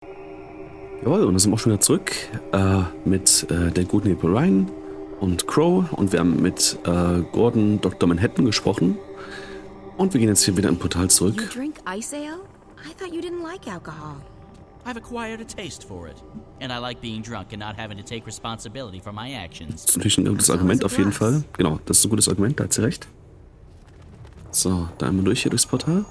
Jawohl, und dann sind wir auch schon wieder zurück mit der guten Befreien und Crow. Und wir haben mit Gordon Dr. Manhattan gesprochen. Und wir gehen jetzt hier wieder im Portal You zurück. drink ice ale? I thought you didn't like alcohol. I've acquired a taste for it, and I like being drunk and not having to take responsibility for my actions. Das ist natürlich ein gutes Argument auf jeden Fall. Genau, das ist ein gutes Argument, da hat sie recht. So, da einmal durch hier durchs Portal.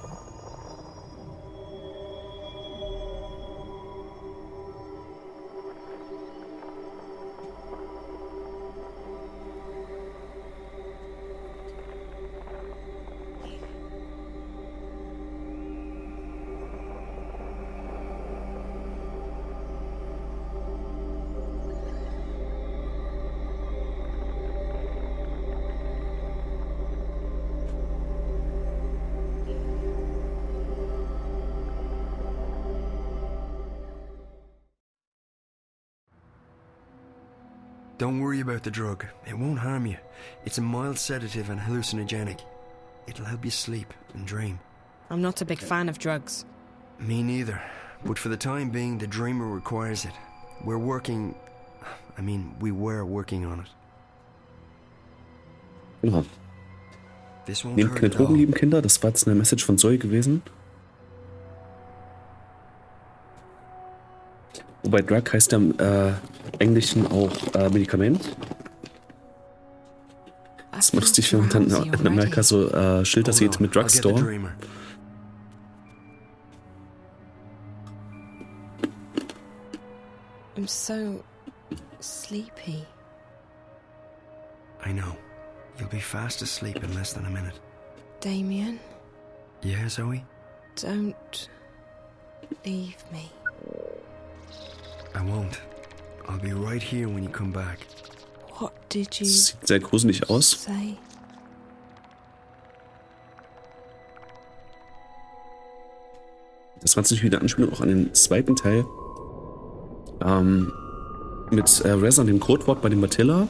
Don't worry about the drug. It won't harm you. It's a mild sedative and hallucinogenic. It'll help you sleep and dream. I'm not a big fan of drugs. Me neither. But for the time being, the dreamer requires it. We were working on it. Genau. This won't Nehmt hurt keine at all. Drogen, lieben Kinder. Das war jetzt eine Message von Zoe gewesen. Wobei Drug heißt ja im Englischen auch Medikament. Das ist lustig, wenn man dann in Amerika so Schilder Hold sieht on, mit I'll get the Drugstore. dreamer. I'm so sleepy. I know. You'll be fast asleep in less than a minute. Damien, Yeah, Zoe? don't leave me. I won't. I'll be right here when you come back. What did you Das sieht sehr gruselig aus. say? Das war natürlich wieder Anspielung auch an den zweiten Teil. Mit Reza und dem Codewort bei dem Matilda.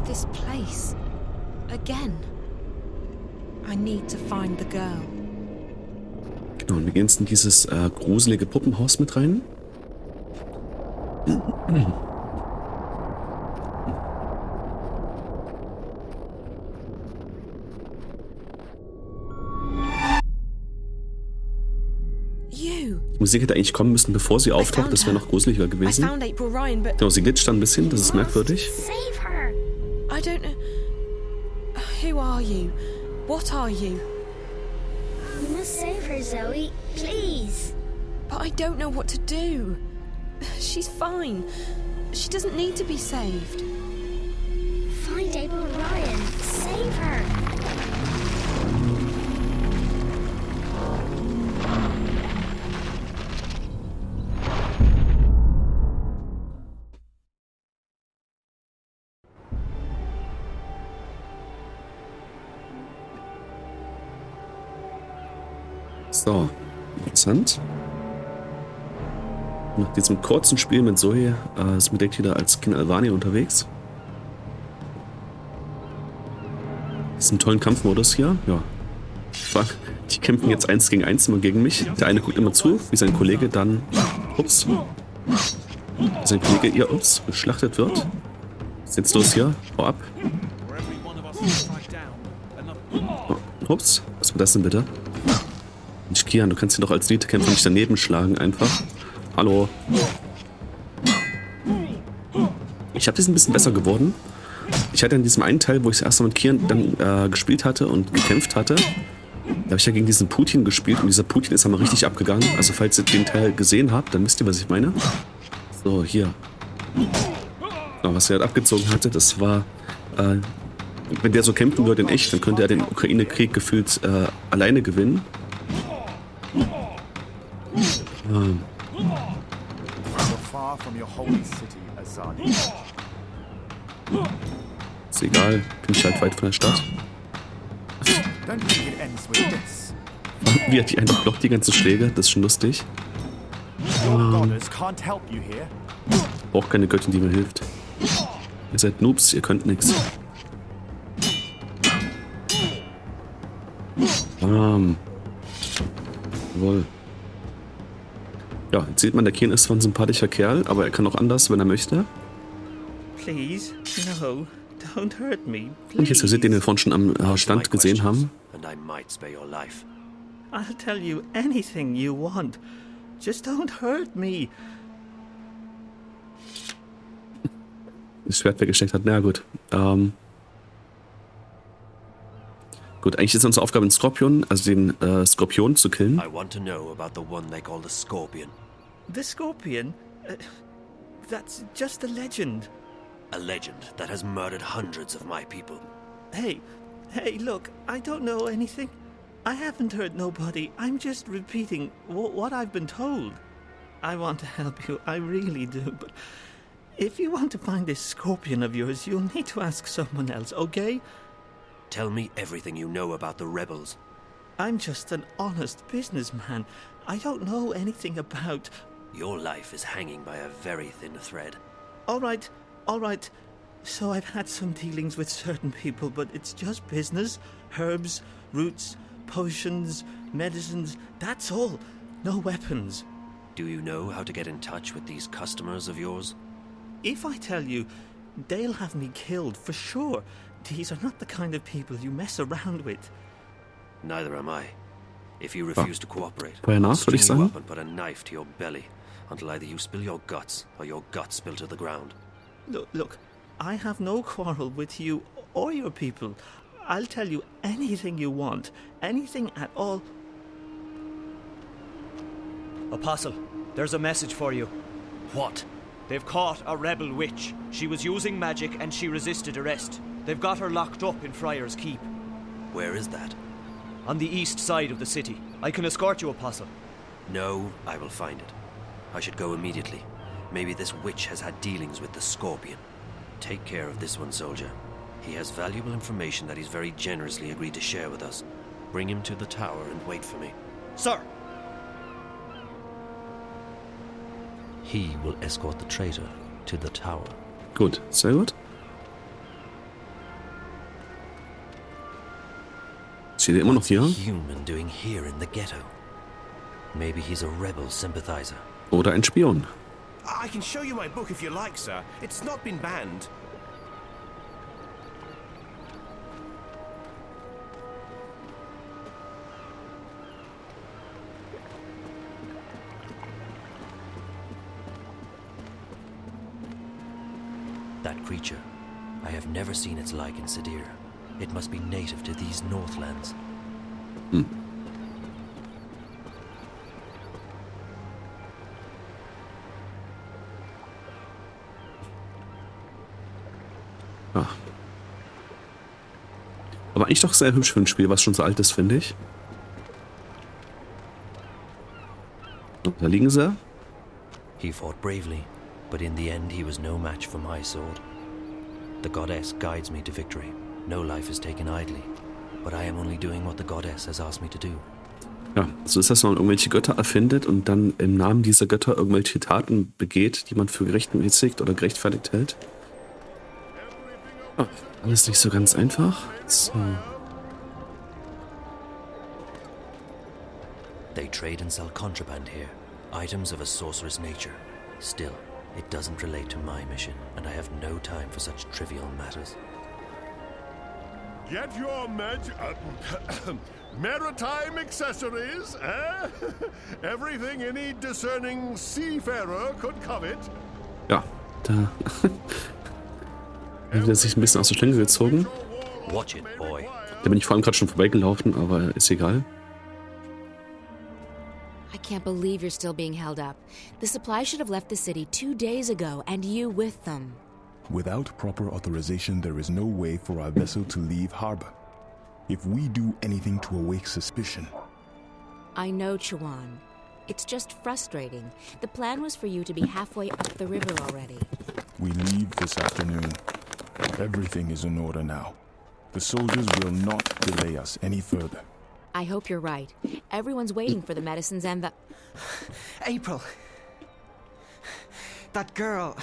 This place. Again. I need to find the girl. Genau, und wir gehen jetzt in dieses gruselige Puppenhaus mit rein. You. Die Musik hätte eigentlich kommen müssen, bevor sie auftaucht. Das wäre noch gruseliger I gewesen. found April Ryan, but Genau, sie glitscht dann ein bisschen. Das ist merkwürdig. save her. I don't know. Who are you? What are you? You must save her, Zoe. Please. But I don't know what to do. She's fine. She doesn't need to be saved. Find April Ryan. Save her. So, interessant. Nach diesem kurzen Spiel mit Zoe ist mir direkt wieder als Kind Albanier unterwegs. Diesen tollen Kampfmodus hier. Ja. Fuck. Die kämpfen jetzt 1 gegen 1 immer gegen mich. Der eine guckt immer zu, wie sein Kollege dann. Ups. Wie sein Kollege geschlachtet wird. Was ist jetzt los hier? Hau ab. Oh, ups. Was war das denn bitte? Mensch, Kian, du kannst ihn doch als Elite-Kämpfer nicht daneben schlagen, einfach. Hallo. Ich habe diesen ein bisschen besser geworden. Ich hatte in diesem einen Teil, wo ich das erste Mal mit Kian dann gespielt hatte und gekämpft hatte, da habe ich ja gegen diesen Putin gespielt und dieser Putin ist einmal richtig abgegangen. Also falls ihr den Teil gesehen habt, dann wisst ihr, was ich meine. So, hier. Genau, was er halt abgezogen hatte, das war, wenn der so kämpfen würde in echt, dann könnte er den Ukraine-Krieg gefühlt alleine gewinnen. Ist egal, bin ich halt weit von der Stadt. Wie hat die einfach blockt, die ganzen Schläge? Das ist schon lustig. Braucht keine Göttin, die mir hilft. Ihr seid Noobs, ihr könnt nix. Jawohl. Ja, jetzt sieht man, der Kian ist zwar ein sympathischer Kerl, aber er kann auch anders, wenn er möchte. Please, no, don't hurt me, Und jetzt seht ihr, den wir vorhin schon am Answer Stand my gesehen haben. questions, and I might spare your life. I'll tell you anything you want. Just don't hurt me. Das Schwert weggesteckt hat. Na gut. Gut, eigentlich ist unsere Aufgabe, den Skorpion, also den Skorpion zu killen. I want to know about the one they call the Scorpion. The Scorpion? That's just a legend. A legend that has murdered hundreds of my people. Hey, look, I don't know anything. I haven't hurt nobody. I'm just repeating what I've been told. I want to help you, I really do, but if you want to find this scorpion of yours, you'll need to ask someone else, okay? Tell me everything you know about the rebels. I'm just an honest businessman. I don't know anything about... Your life is hanging by a very thin thread. All right. So I've had some dealings with certain people, but it's just business. Herbs, roots, potions, medicines, that's all. No weapons. Do you know how to get in touch with these customers of yours? If I tell you, they'll have me killed for sure. These are not the kind of people you mess around with. Neither am I. If you refuse to cooperate, Fair enough, I'll würde ich string you sagen. up and put a knife to your belly until either you spill your guts or your guts spill to the ground. Look, I have no quarrel with you or your people. I'll tell you anything you want, anything at all. Apostle, there's a message for you. What? They've caught a rebel witch. She was using magic and she resisted arrest. They've got her locked up in Friar's Keep. Where is that? On the east side of the city. I can escort you, Apostle. No, I will find it. I should go immediately. Maybe this witch has had dealings with the Scorpion. Take care of this one, soldier. He has valuable information that he's very generously agreed to share with us. Bring him to the tower and wait for me. Sir! He will escort the traitor to the tower. Gut, sehr gut. Steht er immer noch What's a hier? human doing here in the ghetto? Maybe he's a rebel sympathizer. Oder ein Spion? I can show you my book if you like, sir. It's not been banned. That creature. I have never seen its like in Sadir. It must be native to these Northlands. Ah. Aber eigentlich doch sehr hübsch für ein Spiel, was schon so alt ist, finde ich. Oh, da liegen sie. He fought bravely, but in the end he was no match for my sword. The goddess guides me to victory. No life is taken idly, but I am only doing what the goddess has asked me to do. Ja, so ist das, wenn man irgendwelche Götter erfindet und dann im Namen dieser Götter irgendwelche Taten begeht, die man für gerechtmäßigt oder gerechtfertigt hält. Oh, alles nicht so ganz einfach. So. They trade and sell contraband here, items of a sorcerous nature. Still, it doesn't relate to my mission, and I have no time for such trivial matters. Get your maritime accessories, eh? Everything any discerning seafarer could covet. Ja, da hat er sich ein bisschen aus der Schlinge gezogen. Watch it, boy. Da bin ich vor allem gerade schon vorbeigelaufen, aber ist egal. I can't believe you're still being held up. The supply should have left the city 2 days ago, and you with them. Without proper authorization, there is no way for our vessel to leave harbor. If we do anything to awake suspicion... I know, Chuan. It's just frustrating. The plan was for you to be halfway up the river already. We leave this afternoon. Everything is in order now. The soldiers will not delay us any further. I hope you're right. Everyone's waiting for the medicines and the... April. That girl,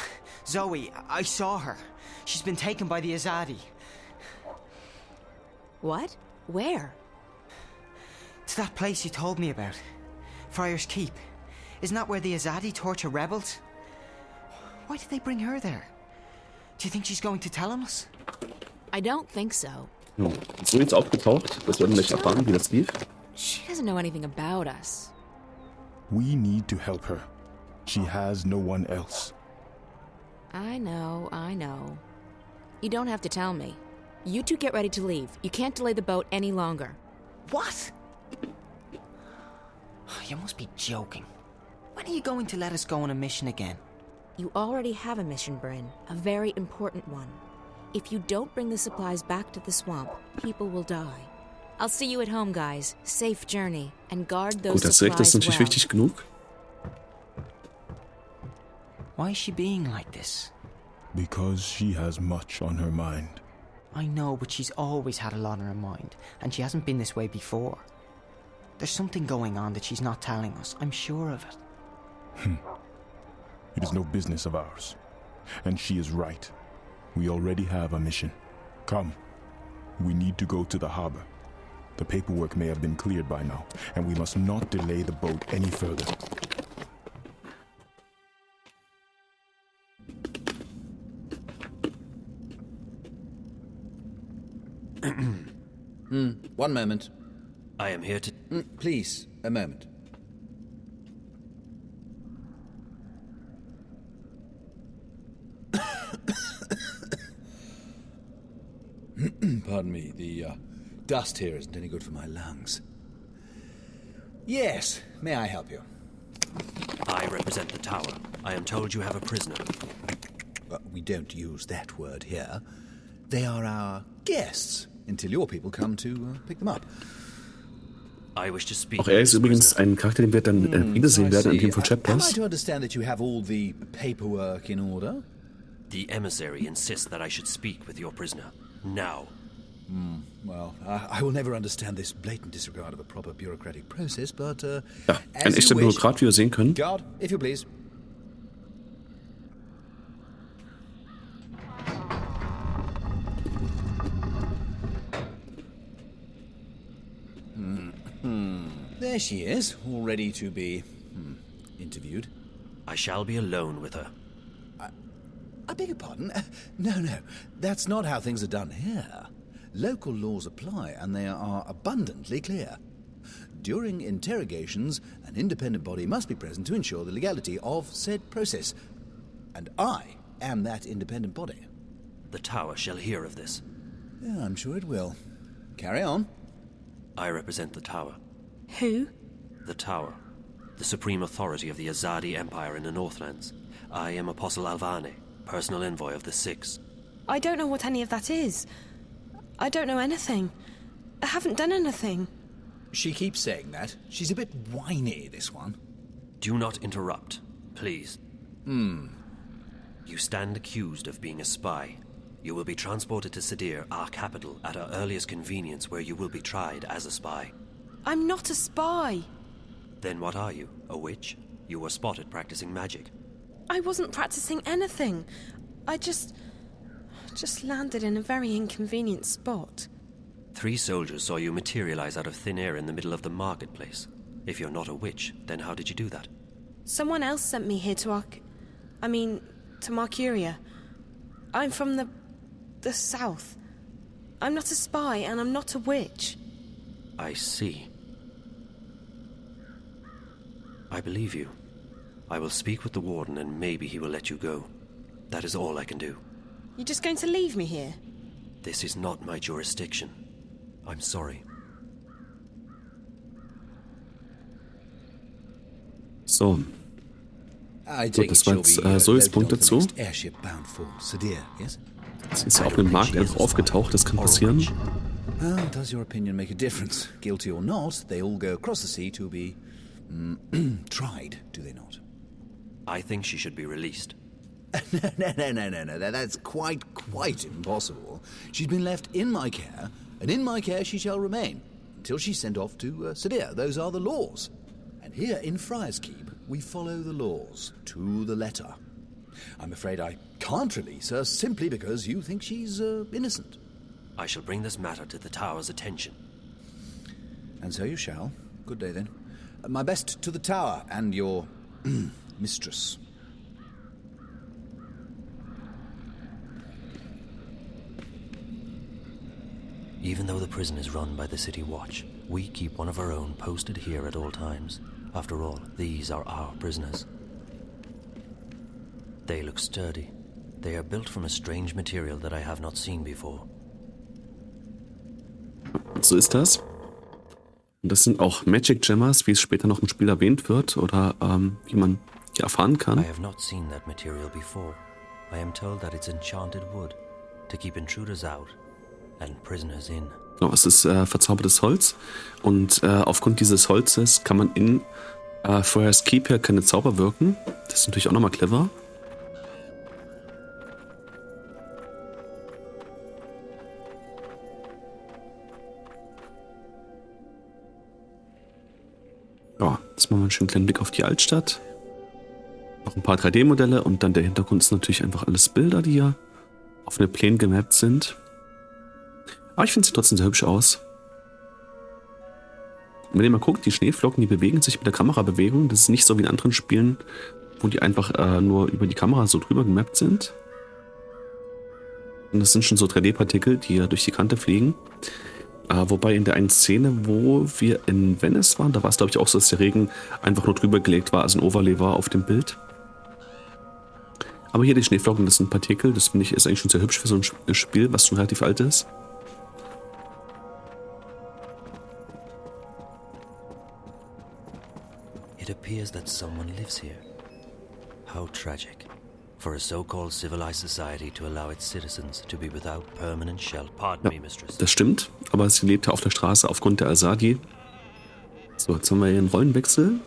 Zoe, I saw her. She's been taken by the Azadi. What? Where? It's that place you told me about. Friar's Keep. Isn't that where the Azadi torture rebels? Why did they bring her there? Do you think she's going to tell on us? I don't think so. Ja, so jetzt aufgetaucht. Das werden wir gleich erfahren, wie das lief. She doesn't know anything about us. We need to help her. She has no one else. I know. You don't have to tell me. You two get ready to leave. You can't delay the boat any longer. What? You must be joking. When are you going to let us go on a mission again? You already have a mission, Bryn. A very important one. If you don't bring the supplies back to the swamp, people will die. I'll see you at home, guys. Safe journey. And guard those Gut, das supplies ist natürlich well. wichtig genug. Why is she being like this? Because she has much on her mind. I know, but she's always had a lot on her mind, and she hasn't been this way before. There's something going on that she's not telling us. I'm sure of it. It is no business of ours. And she is right. We already have a mission. Come. We need to go to the harbor. The paperwork may have been cleared by now, and we must not delay the boat any further. One moment. I am here to... Please, a moment. Pardon me, the dust here isn't any good for my lungs. Yes, may I help you? I represent the tower. I am told you have a prisoner. We don't use that word here. They are our guests, until your people come to pick them up. I wish to speak. Auch er ist übrigens ein Charakter, den wir dann wiedersehen werden in Dreamfall Am I Chapters. to understand that you have all the paperwork in order? The emissary insists that I should speak with your prisoner. Now. Well, I will never understand this blatant disregard of a proper bureaucratic process, but Ja, as ein you echter wish. Bürokrat, wie wir sehen können. Guard, if you please. There she is, all ready to be interviewed. I shall be alone with her. I beg your pardon? No, that's not how things are done here. Local laws apply, and they are abundantly clear. During interrogations, an independent body must be present to ensure the legality of said process. And I am that independent body. The tower shall hear of this. Yeah, I'm sure it will. Carry on. I represent the tower. Who? The tower. The supreme authority of the Azadi Empire in the Northlands. I am Apostle Alvane, personal envoy of the Six. I don't know what any of that is. I don't know anything. I haven't done anything. She keeps saying that. She's a bit whiny, this one. Do not interrupt, please. You stand accused of being a spy. You will be transported to Sadir, our capital, at our earliest convenience, where you will be tried as a spy. I'm not a spy. Then what are you? A witch? You were spotted practicing magic. I wasn't practicing anything. I just landed in a very inconvenient spot. 3 soldiers saw you materialize out of thin air in the middle of the marketplace. If you're not a witch, then how did you do that? Someone else sent me here to Marcuria. I'm from the south. I'm not a spy, and I'm not a witch. I see. I believe you. I will speak with the warden, and maybe he will let you go. That is all I can do. You're just going to leave me here? This is not my jurisdiction. I'm sorry. So. I Gut, das war jetzt Zoes Punkt dazu. Airship bound for Sadir, yes? Sie ist ja auf dem Markt einfach aufgetaucht, das kann passieren. Well, does your opinion make a difference? Guilty or not, they all go across the sea to be tried, do they not? I think she should be released. No. That's quite impossible. She's been left in my care, and in my care she shall remain until she's sent off to Sadir. Those are the laws. And here in Friar's Keep, we follow the laws to the letter. I'm afraid I can't release her simply because you think she's innocent. I shall bring this matter to the tower's attention. And so you shall. Good day, then. My best to the tower and your mistress. Even though the prison is run by the City Watch, we keep one of our own posted here at all times. After all, these are our prisoners. They look sturdy. They are built from a strange material that I have not seen before. So ist das. Und das sind auch Magic Gemmers, wie es später noch im Spiel erwähnt wird, oder wie man hier erfahren kann. I have not seen that material before. I am told that it's enchanted wood to keep intruders out and prisoners in. Genau, es ist verzaubertes Holz und aufgrund dieses Holzes kann man in Friar's Keep ja keine Zauber wirken. Das ist natürlich auch nochmal clever. Ja, jetzt machen wir einen schönen kleinen Blick auf die Altstadt. Noch ein paar 3D-Modelle und dann der Hintergrund ist natürlich einfach alles Bilder, die hier auf eine Pläne gemappt sind. Aber ich finde sie trotzdem sehr hübsch aus. Und wenn ihr mal guckt, die Schneeflocken, die bewegen sich mit der Kamerabewegung. Das ist nicht so wie in anderen Spielen, wo die einfach nur über die Kamera so drüber gemappt sind. Und das sind schon so 3D-Partikel, die ja durch die Kante fliegen. Wobei in der einen Szene, wo wir in Venice waren, da war es glaube ich auch so, dass der Regen einfach nur drüber gelegt war, also ein Overlay war auf dem Bild. Aber hier die Schneeflocken, das sind Partikel, das finde ich ist eigentlich schon sehr hübsch für so ein Spiel, was schon relativ alt ist. It appears that someone lives here. How tragic. For a so-called civilized society to allow its citizens to be without permanent shelter. Pardon me, mistress. Das stimmt, aber sie lebte auf der Straße aufgrund der Azadi. So, jetzt haben wir hier einen Rollenwechsel.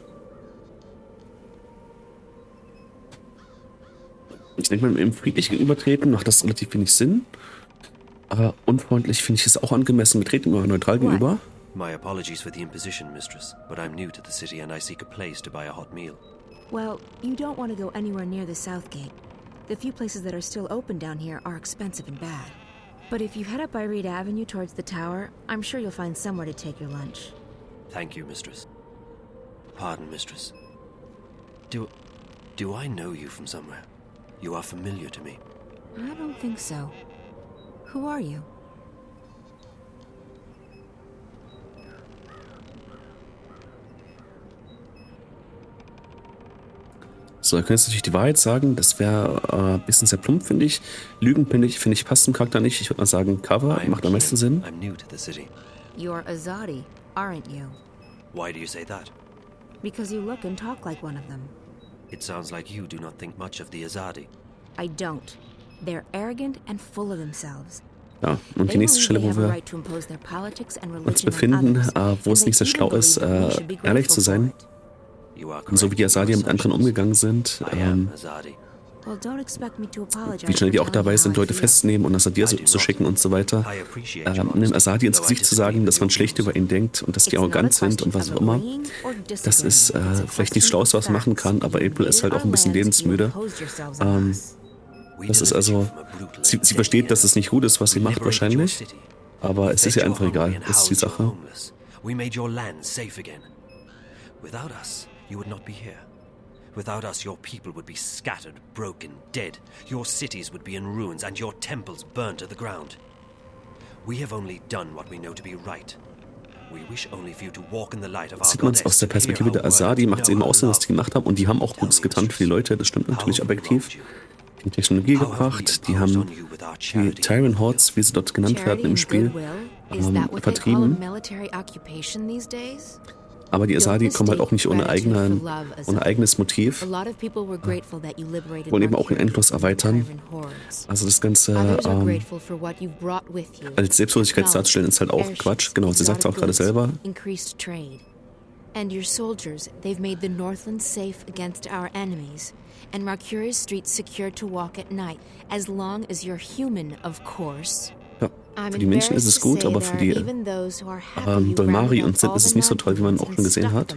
Ich denke mal, im friedlich gegenübertreten macht das relativ wenig Sinn. Aber unfreundlich finde ich es auch angemessen. Wir treten immer neutral gegenüber. My apologies for the imposition, mistress, but I'm new to the city and I seek a place to buy a hot meal. Well, you don't want to go anywhere near the south gate. The few places that are still open down here are expensive and bad. But if you head up by Reed Avenue towards the tower, I'm sure you'll find somewhere to take your lunch. Thank you, mistress. Pardon, mistress. Do I know you from somewhere? You are familiar to me. I don't think so. Who are you? So, da könntest du natürlich die Wahrheit sagen. Das wäre ein bisschen sehr plump, finde ich. Lügen, finde ich, passt zum Charakter nicht. Ich würde mal sagen, Cover macht am meisten Sinn. I'm new to the city. You're Azadi, aren't you? Why do you say that? Because you look and talk like one of them. It sounds like you do not think much of the Azadi. I don't. They're arrogant and full of themselves. Ja, und die nächste Stelle, wo wir uns befinden, wo es nicht so schlau ist, ehrlich zu sein. Und so wie die Azadi mit anderen umgegangen sind, wie schnell die auch dabei sind, Leute festzunehmen und Azadi zu schicken und so weiter. Einem Azadi ins Gesicht zu sagen, dass man schlecht über ihn denkt und dass die arrogant sind und was auch immer, das ist vielleicht nicht das Schlauste, was man machen kann, aber April ist halt auch ein bisschen lebensmüde. Das ist also, sie versteht, dass es nicht gut ist, was sie macht wahrscheinlich, aber es ist ihr einfach egal, das ist die Sache. Without us, you would not be here. Without us, your people would be scattered, broken, dead. Your cities would be in ruins and your temples burned to the ground. We have only done what we know to be right. We wish only for you to walk in the light of our Sieht man es aus der Perspektive der Azadi, macht es eben aus, was die gemacht haben, und die haben auch Gutes getan für die Leute, das stimmt natürlich objektiv. Die haben Technologie gebracht, die haben die Tyrant Hordes, wie sie dort genannt werden im Spiel, vertrieben. Aber die Azadi kommen halt auch nicht ohne eigenes Motiv. Wollen eben auch in Endlos erweitern. Also das Ganze als Selbstlosigkeit darzustellen ist halt auch Quatsch. Genau, sie sagt es auch gerade selber. And your soldiers, they've made the Northland safe against our enemies, and Mercurius streets secure to walk at night, as long as you're human, of course. Ja, für die Menschen ist es gut, aber für die Dolmari und Sid ist es nicht so toll, wie man auch schon gesehen hat.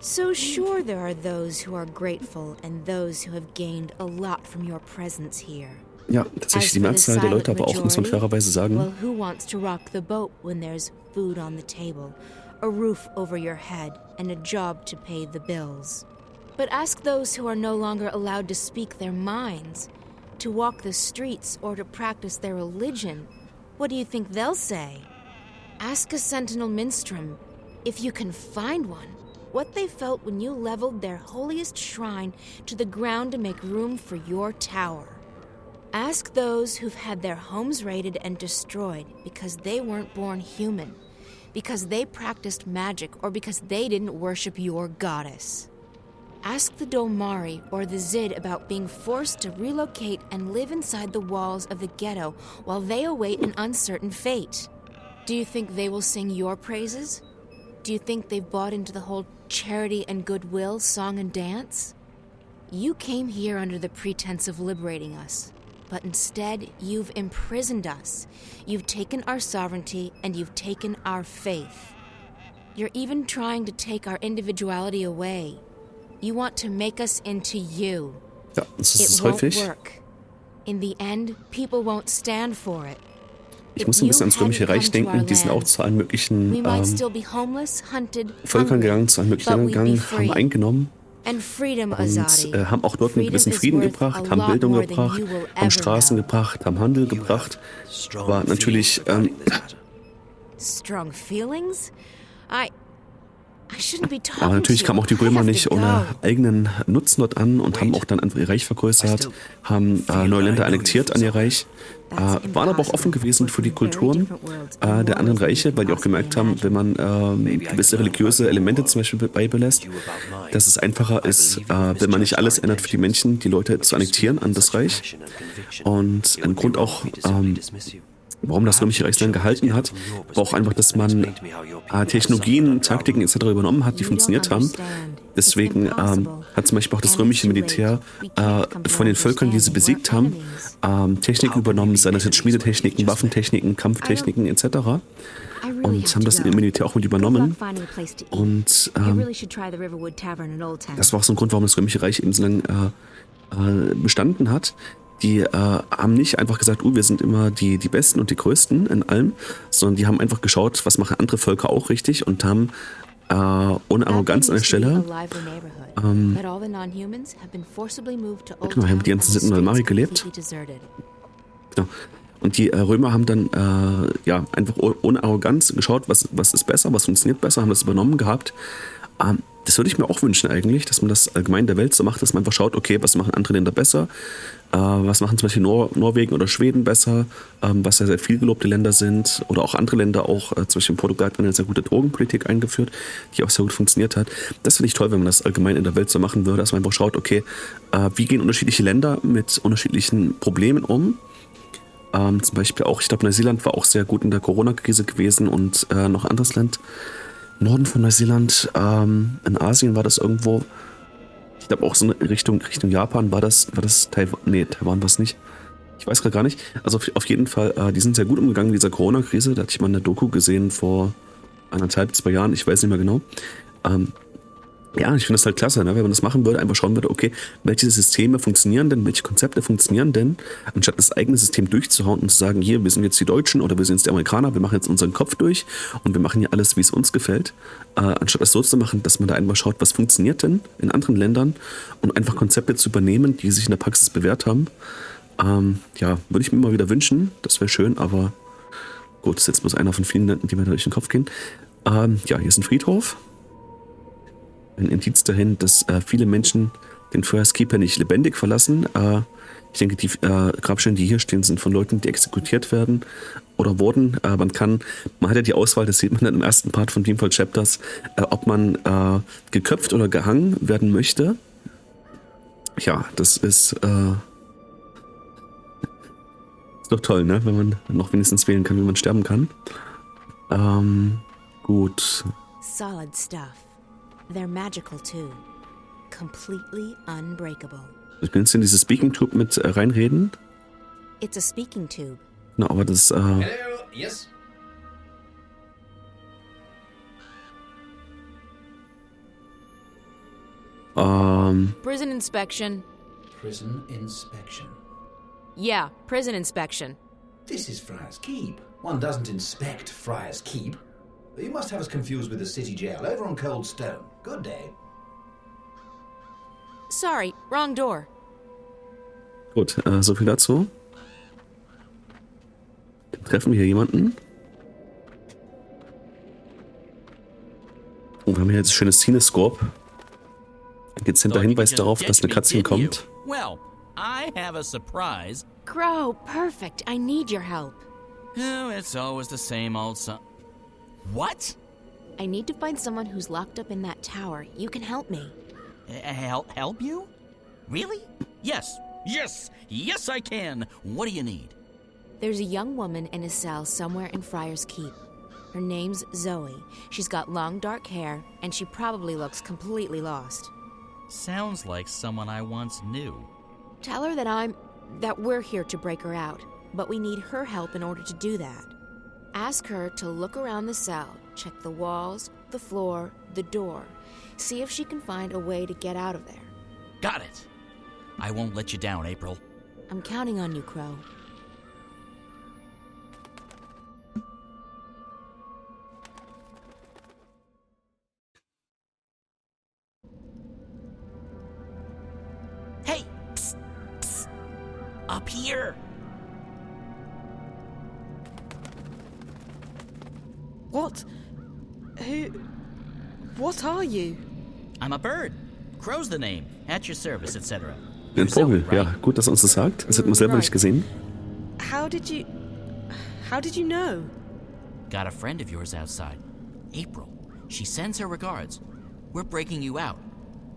So sure there are those who are grateful and those who have gained a lot from your presence here. Ja, tatsächlich die Mehrzahl der Leute, aber auch, muss man fairerweise sagen. Well, who wants to rock the boat when there's food on the table? a roof over your head, and a job to pay the bills. But ask those who are no longer allowed to speak their minds, to walk the streets, or to practice their religion. What do you think they'll say? Ask a sentinel minstrel, if you can find one, what they felt when you leveled their holiest shrine to the ground to make room for your tower. Ask those who've had their homes raided and destroyed because they weren't born human, because they practiced magic, or because they didn't worship your goddess. Ask the Dolmari or the Zid about being forced to relocate and live inside the walls of the ghetto while they await an uncertain fate. Do you think they will sing your praises? Do you think they've bought into the whole charity and goodwill song and dance? You came here under the pretense of liberating us, but instead you've imprisoned us. You've taken our sovereignty and you've taken our faith. You're even trying to take our individuality away. You want to make us into you. Ja, das ist It häufig. won't work. In the end, people won't stand for it. Ich muss ein bisschen ans Römische Reich denken. Die sind auch zu allen möglichen We might still be homeless, hunted, Völkern hungry, gegangen, zu allen möglichen but Ländern we'd be gegangen, haben free. eingenommen And freedom, und Azadi. haben auch dort einen gewissen Freedom Frieden is worth gebracht, a haben lot Bildung more than gebracht, you will haben ever Straßen know. gebracht, haben Handel gebracht. Aber natürlich Strong feelings? I shouldn't be talking Aber natürlich to kamen you. auch die I Römer have to nicht go. ohne eigenen Nutzen dort an und haben auch dann einfach ihr Reich vergrößert, haben neue Länder annektiert an ihr Reich, waren aber auch offen gewesen für die Kulturen der anderen Reiche, weil die auch gemerkt haben, wenn man gewisse religiöse Elemente zum Beispiel beibelässt, dass es einfacher ist, wenn man nicht alles ändert für die Menschen, die Leute zu annektieren an das Reich. Und ein Grund auch, warum das Römische Reich dann gehalten hat, war auch einfach, dass man Technologien, Taktiken etc. übernommen hat, die funktioniert haben. Deswegen hat zum Beispiel auch das römische Militär von den Völkern, die sie besiegt haben, Technik übernommen, seien das jetzt Schmiedetechniken, Waffentechniken, Kampftechniken etc. Und haben das im Militär auch mit übernommen. Und das war auch so ein Grund, warum das Römische Reich eben so lange bestanden hat. Die haben nicht einfach gesagt, wir sind immer die Besten und die Größten in allem, sondern die haben einfach geschaut, was machen andere Völker auch richtig und haben ohne Arroganz an der Stelle genau, haben die ganzen Sitten in Dolmari gelebt. Genau. Und die Römer haben dann einfach ohne Arroganz geschaut, was ist besser, was funktioniert besser, haben das übernommen gehabt. Das würde ich mir auch wünschen eigentlich, dass man das allgemein in der Welt so macht, dass man einfach schaut, okay, was machen andere Länder besser, was machen zum Beispiel Norwegen oder Schweden besser, was ja sehr viel gelobte Länder sind, oder auch andere Länder, auch zum Beispiel in Portugal hat man eine sehr gute Drogenpolitik eingeführt, die auch sehr gut funktioniert hat. Das finde ich toll, wenn man das allgemein in der Welt so machen würde, dass man einfach schaut, okay, wie gehen unterschiedliche Länder mit unterschiedlichen Problemen um. Zum Beispiel auch, ich glaube, Neuseeland war auch sehr gut in der Corona-Krise gewesen und noch ein anderes Land, Norden von Neuseeland, in Asien war das irgendwo, ich glaube auch so in Richtung Japan war das Taiwan, nee, Taiwan war es nicht. Ich weiß gerade gar nicht. Also auf jeden Fall, die sind sehr gut umgegangen mit dieser Corona-Krise. Da hatte ich mal eine Doku gesehen vor 1,5, 2 Jahren, ich weiß nicht mehr genau. Ja, ich finde das halt klasse, ne? Wenn man das machen würde, einfach schauen würde, okay, welche Systeme funktionieren denn, welche Konzepte funktionieren denn, anstatt das eigene System durchzuhauen und zu sagen, hier, wir sind jetzt die Deutschen oder wir sind jetzt die Amerikaner, wir machen jetzt unseren Kopf durch und wir machen hier alles, wie es uns gefällt, anstatt das so zu machen, dass man da einfach schaut, was funktioniert denn in anderen Ländern und einfach Konzepte zu übernehmen, die sich in der Praxis bewährt haben. Ja, würde ich mir mal wieder wünschen, das wäre schön, aber gut, das ist jetzt bloß einer von vielen Ländern, die mir durch den Kopf gehen. Ja, hier ist ein Friedhof. Ein Indiz dahin, dass viele Menschen den Friar's Keep nicht lebendig verlassen. Ich denke, die Grabstellen, die hier stehen, sind von Leuten, die exekutiert werden oder wurden. Man hat ja die Auswahl, das sieht man dann im ersten Part von Dreamfall Chapters, ob man geköpft oder gehangen werden möchte. Ja, das ist doch toll, ne? Wenn man noch wenigstens wählen kann, wie man sterben kann. Gut. Solid stuff. They're magical too. Completely unbreakable. It's a speaking tube. Na, aber das. Hello, yes. Prison inspection. Prison inspection. Yeah, prison inspection. This is Friar's Keep. One doesn't inspect Friar's Keep. You must have us confused with the city jail over on Cold Stone. Good day. Sorry, wrong door. Gut, so viel dazu. Dann treffen wir hier jemanden. Und wir haben hier jetzt ein schönes Cinescope. Ein dezenter Hinweis darauf, dass eine Cutscene kommt. Well, I have a surprise. Crow, perfect. I need your help. Oh, it's always the same old What? I need to find someone who's locked up in that tower. You can help me. Help you? Really? Yes, I can. What do you need? There's a young woman in a cell somewhere in Friar's Keep. Her name's Zoe. She's got long dark hair, and she probably looks completely lost. Sounds like someone I once knew. Tell her that we're here to break her out, but we need her help in order to do that. Ask her to look around the cell, check the walls, the floor, the door. See if she can find a way to get out of there. Got it. I won't let you down, April. I'm counting on you, Crow. Hey! Psst, psst. Up here! What? What are you? I'm a bird. Crow's the name. At your service, etc. Ein Vogel, ja. Gut, dass er uns das sagt. Das hätten wir selber nicht gesehen. How did you know? Got a friend of yours outside. April. She sends her regards. We're breaking you out.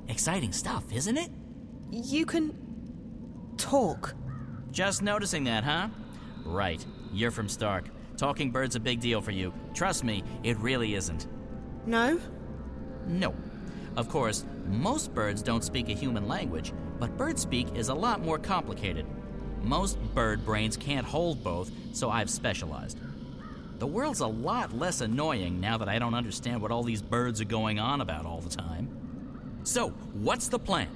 Exciting stuff, isn't it? You can talk. Just noticing that, huh? Right. You're from Stark. Talking bird's a big deal for you. Trust me, it really isn't. No? No. Of course, most birds don't speak a human language, but bird speak is a lot more complicated. Most bird brains can't hold both, so I've specialized. The world's a lot less annoying now that I don't understand what all these birds are going on about all the time. So, what's the plan?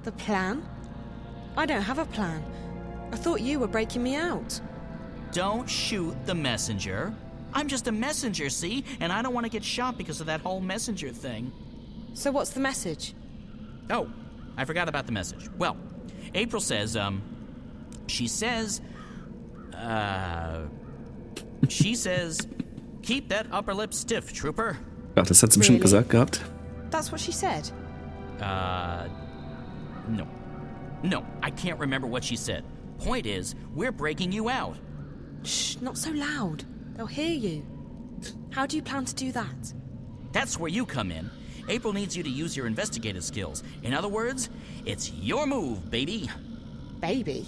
The plan? I don't have a plan. I thought you were breaking me out. Don't shoot the messenger. I'm just a messenger, see? And I don't want to get shot because of that whole messenger thing. So what's the message? Oh, I forgot about the message. Well, April says, she says, keep that upper lip stiff, trooper. Ja, das hat sie bestimmt gesagt gehabt. That's what she said? No. No, I can't remember what she said. Point is, we're breaking you out. Shh, not so loud. They'll hear you. How do you plan to do that? That's where you come in. April needs you to use your investigative skills. In other words, it's your move, baby. Baby?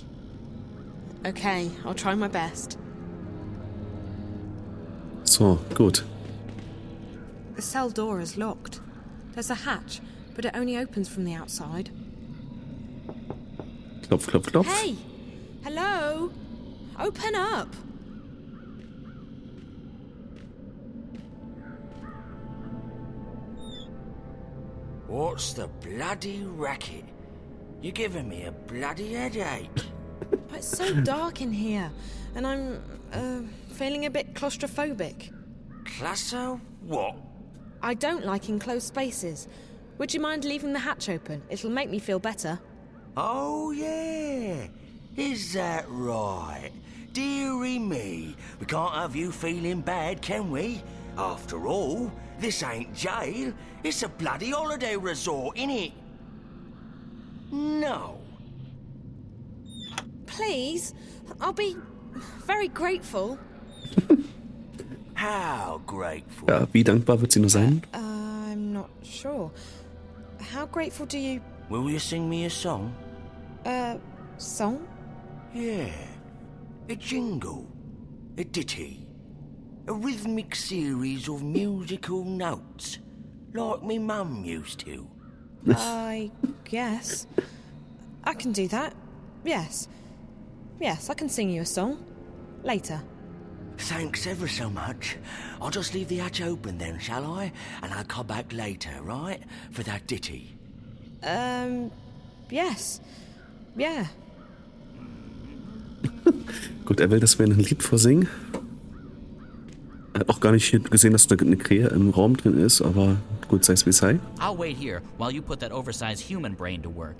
Okay, I'll try my best. So, gut. The cell door is locked. There's a hatch, but it only opens from the outside. Klopf, klopf, klopf. Hey! Hello? Open up! What's the bloody racket? You're giving me a bloody headache. It's so dark in here, and I'm feeling a bit claustrophobic. Classo? What? I don't like enclosed spaces. Would you mind leaving the hatch open? It'll make me feel better. Oh, yeah. Is that right? Dearie me. We can't have you feeling bad, can we? After all, this ain't jail. It's a bloody holiday resort, innit? No. Please, I'll be very grateful. How grateful? Ja, wie dankbar wird sie nur sein? I'm not sure. How grateful do you... Will you sing me a song? Song? Yeah. A jingle. A ditty. A rhythmic series of musical notes. Like me mum used to. I guess. I can do that. Yes. Yes, I can sing you a song. Later. Thanks ever so much. I'll just leave the hatch open then, shall I? And I'll come back later, right? For that ditty. Yes. Yeah. Gut, er will, dass wir ein Lied vorsingen. Er hat auch gar nicht gesehen, dass da eine Krähe im Raum drin ist, aber gut, sei es wie es sei. I'll wait here while you put that oversized human brain to work.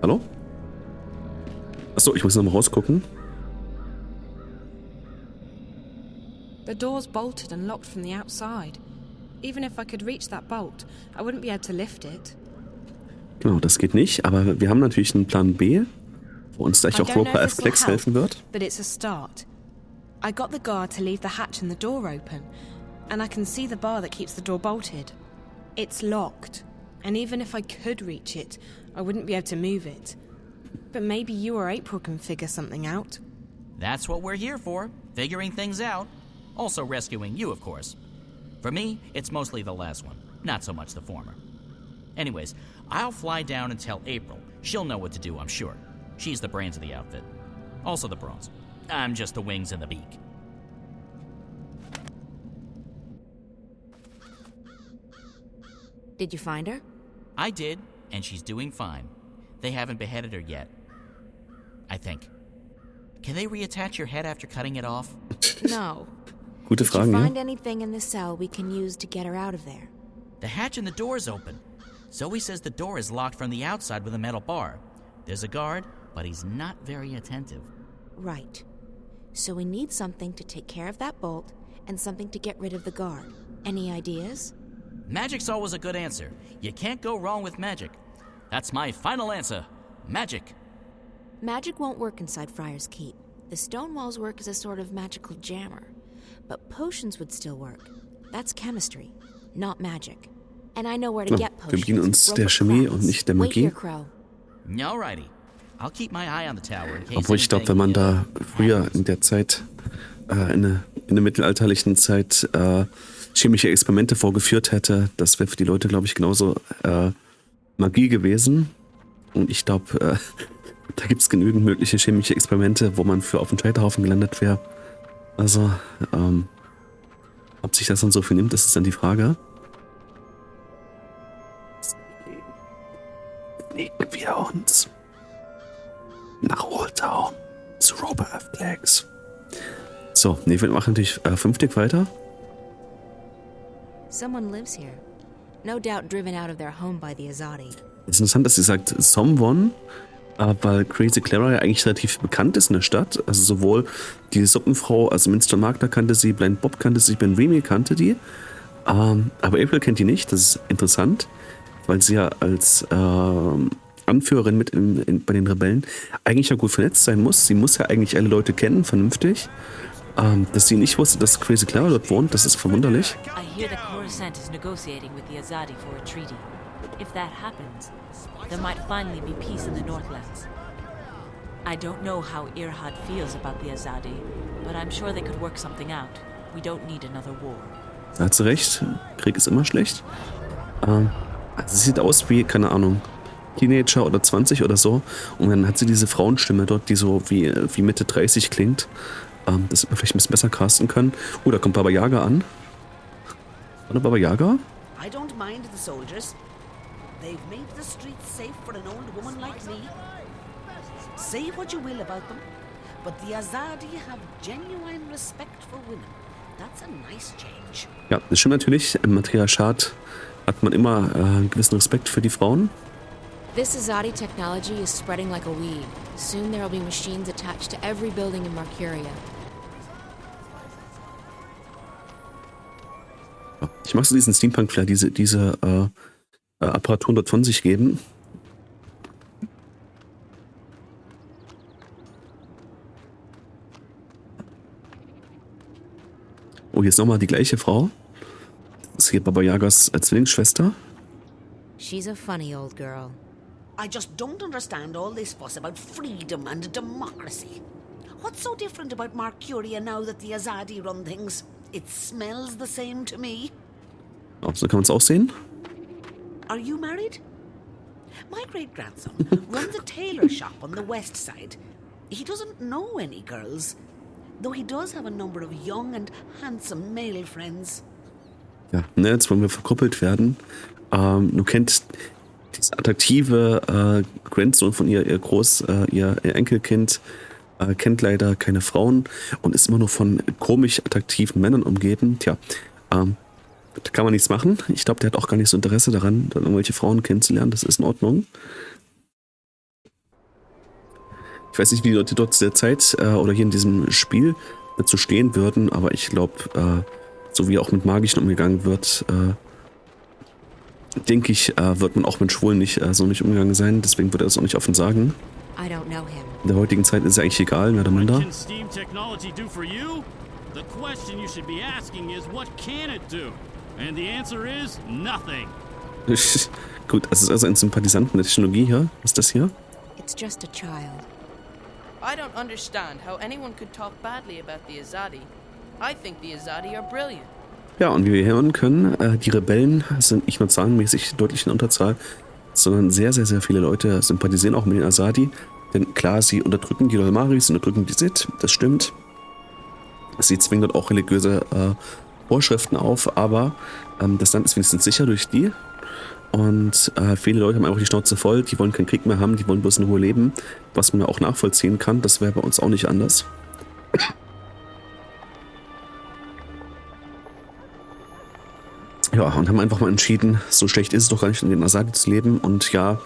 Hallo? Achso, ich muss nochmal rausgucken. The door's bolted and locked from the outside. Even if I could reach that bolt, I wouldn't be able to lift it. Genau, das geht nicht, aber wir haben natürlich einen Plan B, wo uns gleich auch Roper F. Flex helfen wird. But it's a start. I got the guard to leave the hatch and the door open, and I can see the bar that keeps the door bolted. It's locked, and even if I could reach it, I wouldn't be able to move it. But maybe you or April can figure something out. That's what we're here for, figuring things out. Also rescuing you, of course. For me, it's mostly the last one, not so much the former. Anyways, I'll fly down and tell April. She'll know what to do, I'm sure. She's the brains of the outfit. Also the brains. I'm just the wings and the beak. Did you find her? I did, and she's doing fine. They haven't beheaded her yet. I think. Can they reattach your head after cutting it off? No. Gute Did Fragen, you ja. find anything in the cell we can use to get her out of there? The hatch in the door is open. Zoe says the door is locked from the outside with a metal bar. There's a guard, but he's not very attentive. Right. So we need something to take care of that bolt and something to get rid of the guard. Any ideas? Magic's always a good answer. You can't go wrong with magic. That's my final answer. Magic. Magic won't work inside Friar's Keep. The stone walls work as a sort of magical jammer. But potions would still work. That's chemistry, not magic. And I know where to get potions. Wir bedienen uns der Chemie und nicht der Wait Magie. here, Crow. Alrighty. I'll keep my eye on the tower in case. Obwohl ich glaube, wenn man da früher in der Zeit, in der mittelalterlichen Zeit, chemische Experimente vorgeführt hätte, das wäre für die Leute, glaube ich, genauso Magie gewesen. Und ich glaube, da gibt es genügend mögliche chemische Experimente, wo man für auf dem Scheiterhaufen gelandet wäre. Also, ob sich das dann so viel nimmt, das ist dann die Frage. Legen wir uns nach Oldtown zu Roper F. Flex. So, nee, wir machen natürlich 5 Stück weiter. Someone lives here. No doubt driven out of their home by the Azadi. Es ist interessant, dass sie sagt someone, weil Crazy Clara ja eigentlich relativ bekannt ist in der Stadt. Also sowohl die Suppenfrau, also Minster Magda kannte sie, Blind Bob kannte sie, Ben Remy kannte die. Aber April kennt die nicht, das ist interessant, weil sie ja als Anführerin mit bei den Rebellen eigentlich ja gut vernetzt sein muss. Sie muss ja eigentlich alle Leute kennen, vernünftig. Dass sie nicht wusste, dass Crazy Clara dort wohnt, das ist verwunderlich. I hear that Coruscant is negotiating with the Azadi for a treaty. If that happens, there might finally be peace in the Northlands. I don't know how Irhad feels about the Azadi, but I'm sure they could work something out. We don't need another war. Da hat sie recht, Krieg ist immer schlecht. Sie sieht aus wie, keine Ahnung, Teenager oder 20 oder so. Und dann hat sie diese Frauenstimme dort, die so wie Mitte 30 klingt. Das hätte man vielleicht ein bisschen besser casten können. Da kommt Baba Yaga an. Oder Baba Yaga? I don't mind the soldiers. They've made the streets safe for an old woman like me. Say what you will about them, but the Azadi have genuine respect for women. That's a nice change. Ja, das stimmt natürlich. Im Matriarchat hat man immer einen gewissen Respekt für die Frauen. This Azadi technology is spreading like a weed. Soon there will be machines attached to every building in Mercuria. Ich mag so diesen Steampunk-Flair, diese Apparaturen dort von sich geben. Oh, hier ist nochmal die gleiche Frau. Das ist hier Baba Yagas Zwillingsschwester. She's a funny old girl. I just don't understand all this fuss about freedom and democracy. What's so different about Mercuria now that the Azadi run things? It smells the same to me. Oh, so kann man es auch sehen. Are you married? My great-grandson runs a tailor shop on the west side. He doesn't know any girls, though he does have a number of young and handsome male friends. Ja, ne, jetzt wollen wir verkuppelt werden. Du kennst dieses attraktive Grandsohn von ihr Enkelkind, kennt leider keine Frauen und ist immer nur von komisch attraktiven Männern umgeben. Tja, da kann man nichts machen. Ich glaube, der hat auch gar nicht so Interesse daran, dann irgendwelche Frauen kennenzulernen. Das ist in Ordnung. Ich weiß nicht, wie die Leute dort zu der Zeit oder hier in diesem Spiel dazu stehen würden, aber ich glaube, so wie auch mit Magischen umgegangen wird, denke ich, wird man auch mit Schwulen nicht so nicht umgegangen sein. Deswegen würde er das auch nicht offen sagen. In der heutigen Zeit ist es eigentlich egal, mehr oder minder. Gut, es ist also ein Sympathisanten der Technologie hier. Was ist das hier? It's just a child. I don't understand how anyone could talk badly about the Azadi. I think the Azadi are brilliant. Ja, und wie wir hören können, die Rebellen sind nicht nur zahlenmäßig deutlich in Unterzahl, sondern sehr, sehr, sehr viele Leute sympathisieren auch mit den Azadi. Denn klar, sie unterdrücken die Dolmaris, unterdrücken die Sith, das stimmt. Sie zwingen dort auch religiöse Vorschriften auf, aber das Land ist wenigstens sicher durch die. Und viele Leute haben einfach die Schnauze voll, die wollen keinen Krieg mehr haben, die wollen bloß in Ruhe leben, was man ja auch nachvollziehen kann. Das wäre bei uns auch nicht anders. Ja, und haben einfach mal entschieden, so schlecht ist es doch gar nicht, in den Azadi zu leben. Und ja,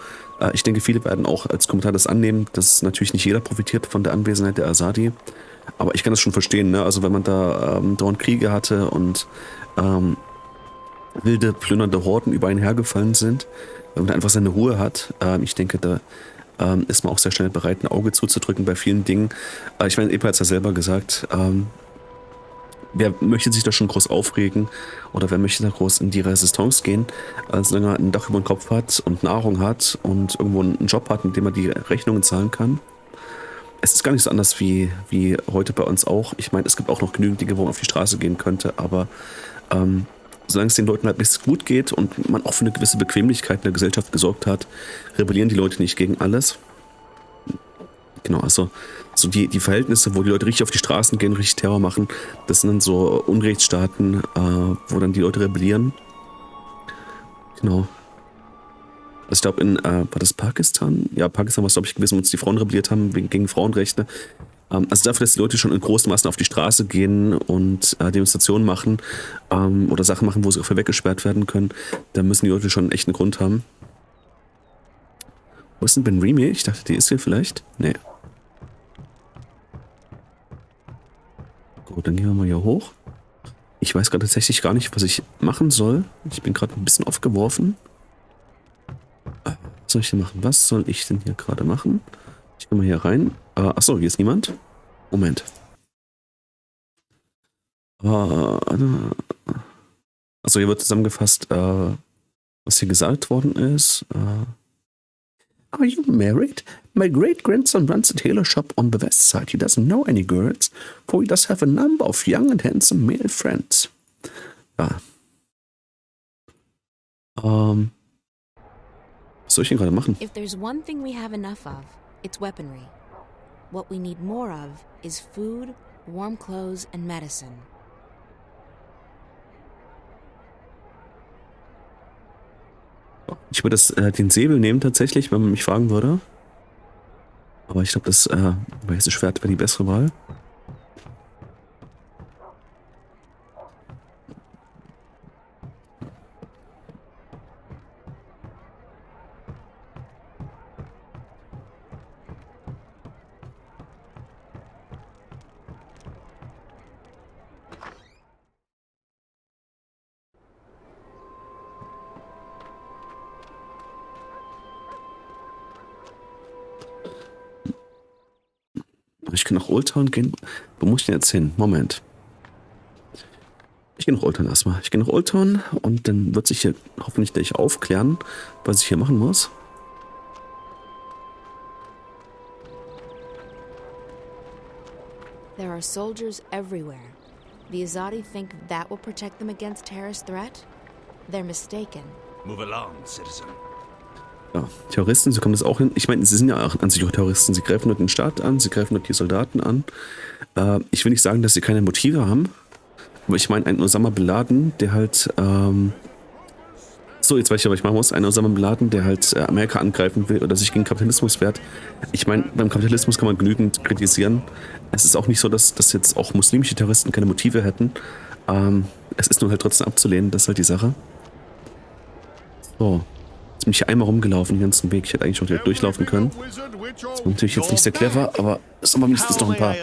ich denke, viele werden auch als Kommentar das annehmen, dass natürlich nicht jeder profitiert von der Anwesenheit der Azadi. Aber ich kann das schon verstehen, ne? Also wenn man da dauernd Kriege hatte und wilde, plündernde Horden über einen hergefallen sind, wenn man da einfach seine Ruhe hat, ich denke, da ist man auch sehr schnell bereit, ein Auge zuzudrücken bei vielen Dingen. Ich meine, Epa hat es ja selber gesagt, wer möchte sich da schon groß aufregen oder wer möchte da groß in die Resistance gehen, solange er ein Dach über den Kopf hat und Nahrung hat und irgendwo einen Job hat, mit dem er die Rechnungen zahlen kann. Es ist gar nicht so anders wie heute bei uns auch. Ich meine, es gibt auch noch genügend Dinge, wo man auf die Straße gehen könnte, aber solange es den Leuten halt nicht gut geht und man auch für eine gewisse Bequemlichkeit in der Gesellschaft gesorgt hat, rebellieren die Leute nicht gegen alles. Genau, also so die Verhältnisse, wo die Leute richtig auf die Straßen gehen, richtig Terror machen, das sind dann so Unrechtsstaaten, wo dann die Leute rebellieren. Genau. Also ich glaube war das Pakistan? Ja, Pakistan war es, glaube ich, gewesen, wo uns die Frauen rebelliert haben gegen Frauenrechte. Also dafür, dass die Leute schon in großen Massen auf die Straße gehen und Demonstrationen machen oder Sachen machen, wo sie auch für weggesperrt werden können, da müssen die Leute schon echt einen Grund haben. Wo ist denn Ben Remy? Ich dachte, die ist hier vielleicht. Nee. Gut, dann gehen wir mal hier hoch. Ich weiß gerade tatsächlich gar nicht, was ich machen soll. Ich bin gerade ein bisschen aufgeworfen. Was soll ich denn machen? Was soll ich denn hier gerade machen? Ich gehe mal hier rein. Achso, hier ist niemand. Moment. Achso, hier wird zusammengefasst, was hier gesagt worden ist. Are you married? My great-grandson runs a tailor shop on the west side. He doesn't know any girls, for he does have a number of young and handsome male friends. Ja. Was soll ich denn gerade machen? If there's one thing we have enough of, it's weaponry. What we need more of is food, warm clothes, and medicine. Ich würde den Säbel nehmen tatsächlich, wenn man mich fragen würde. Aber ich glaube, das weiße Schwert wäre die bessere Wahl. Ich kann nach Old Town gehen. Wo muss ich denn jetzt hin? Moment. Ich gehe nach Old Town erstmal. Ich gehe nach Old Town und dann wird sich hier hoffentlich gleich aufklären, was ich hier machen muss. There are soldiers everywhere. The Azadi think that will protect them against terrorist threat? They're mistaken. Move along, citizen. Ja, Terroristen, sie kommen das auch hin. Ich meine, sie sind ja auch an sich auch Terroristen. Sie greifen nur den Staat an, sie greifen nur die Soldaten an. Ich will nicht sagen, dass sie keine Motive haben. Aber ich meine, ein Osama Bin Laden, der halt So, jetzt weiß ich, was ich machen muss. Einer unserer Marmeladen, der halt Amerika angreifen will oder sich gegen Kapitalismus wehrt. Ich meine, beim Kapitalismus kann man genügend kritisieren. Es ist auch nicht so, dass jetzt auch muslimische Terroristen keine Motive hätten. Es ist nur halt trotzdem abzulehnen, das ist halt die Sache. So. Jetzt bin ich hier einmal rumgelaufen, den ganzen Weg. Ich hätte eigentlich schon direkt durchlaufen können. Das war natürlich jetzt nicht sehr clever, aber es haben wenigstens noch ein paar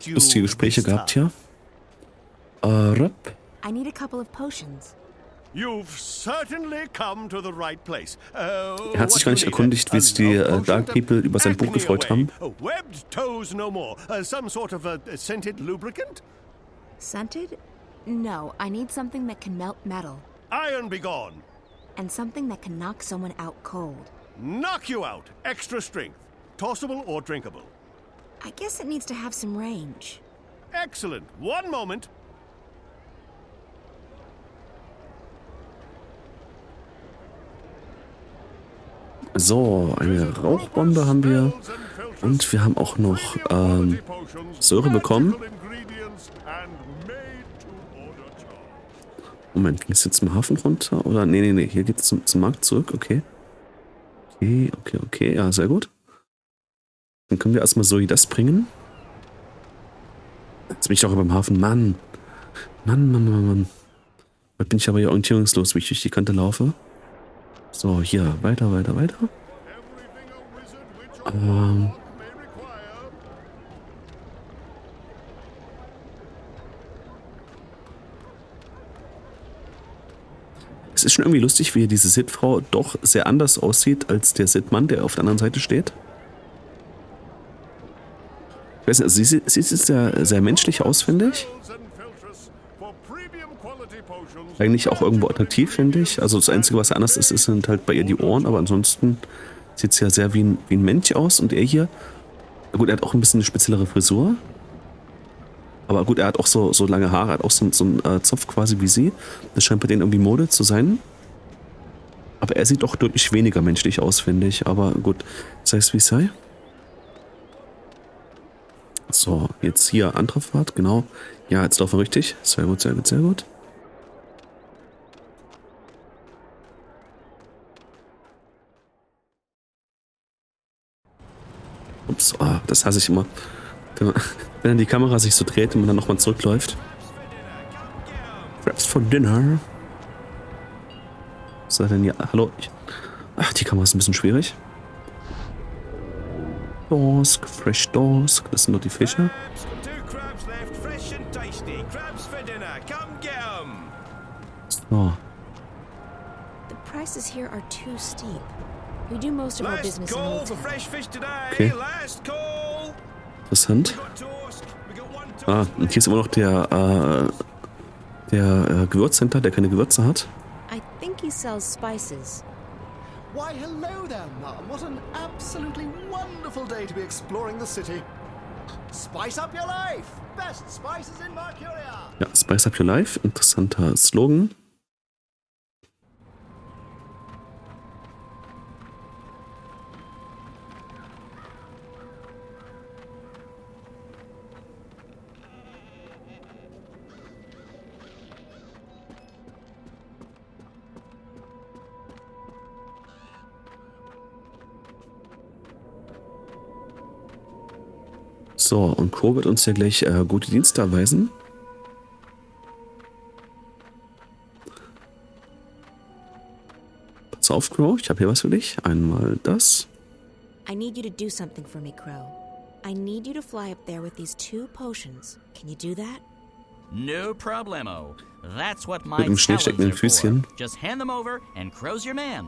lustige Gespräche gehabt hier. I need a couple of potions. You've certainly come to the right place. Er hat sich gar nicht erkundigt, wie sich die Dark People über sein Buch gefreut haben. Webbed toes no more. Some sort of a scented lubricant? Scented? No, I need something that can melt metal. Iron be gone. And something that can knock someone out cold. Knock you out. Extra strength. Tossable or drinkable? I guess it needs to have some range. Excellent. One moment. So, eine Rauchbombe haben wir. Und wir haben auch noch Säure bekommen. Moment, ging es jetzt zum Hafen runter? Oder? Nee. Hier geht es zum Markt zurück. Okay. Okay. Ja, sehr gut. Dann können wir erstmal Zoe das bringen. Jetzt bin ich auch beim Hafen. Mann. Heute bin ich aber hier orientierungslos, wie ich durch die Kante laufe. So, hier, weiter. Es ist schon irgendwie lustig, wie diese Sith-Frau doch sehr anders aussieht als der Sith-Mann, der auf der anderen Seite steht. Ich weiß nicht, also sie ist sehr, sehr menschlich aus, finde ich. Eigentlich auch irgendwo attraktiv, finde ich. Also das Einzige, was anders ist, sind halt bei ihr die Ohren, aber ansonsten sieht sie ja sehr wie ein Mensch aus. Und er hier, gut, er hat auch ein bisschen eine speziellere Frisur. Aber gut, er hat auch so lange Haare, hat auch so einen Zopf quasi wie sie. Das scheint bei denen irgendwie Mode zu sein. Aber er sieht doch deutlich weniger menschlich aus, finde ich. Aber gut, sei es wie es sei. So, jetzt hier andere Fahrt, genau. Ja, jetzt laufen wir richtig. Sehr gut. Ups, das hasse ich immer. Wenn dann die Kamera sich so dreht und man dann nochmal zurückläuft. Crabs for dinner. Was ist denn hier? Hallo? Die Kamera ist ein bisschen schwierig. Dorsk, Fresh Dorsk. Das sind doch die Fische. So. The prices here are too steep. We do most of our business in Old Town. Okay. Interessant. Und hier ist immer noch der Gewürzhändler, der keine Gewürze hat. I think he sells spices. Why, hello there, Mum. What an absolutely wonderful day to be exploring the city. Spice up your life. Best spices in Mercuria. Ja, Spice up your life. Interessanter Slogan. So, und Co. wird uns ja gleich gute Dienste erweisen. Pass auf, Crow, ich habe hier was für dich. Einmal das. I need you to do something for me, Crow. I need you to fly up there with these 2 potions. Can you do that? No problemo. That's what my Mit dem Schnee steckenden Füßchen. Just hand them over and Crow's your man.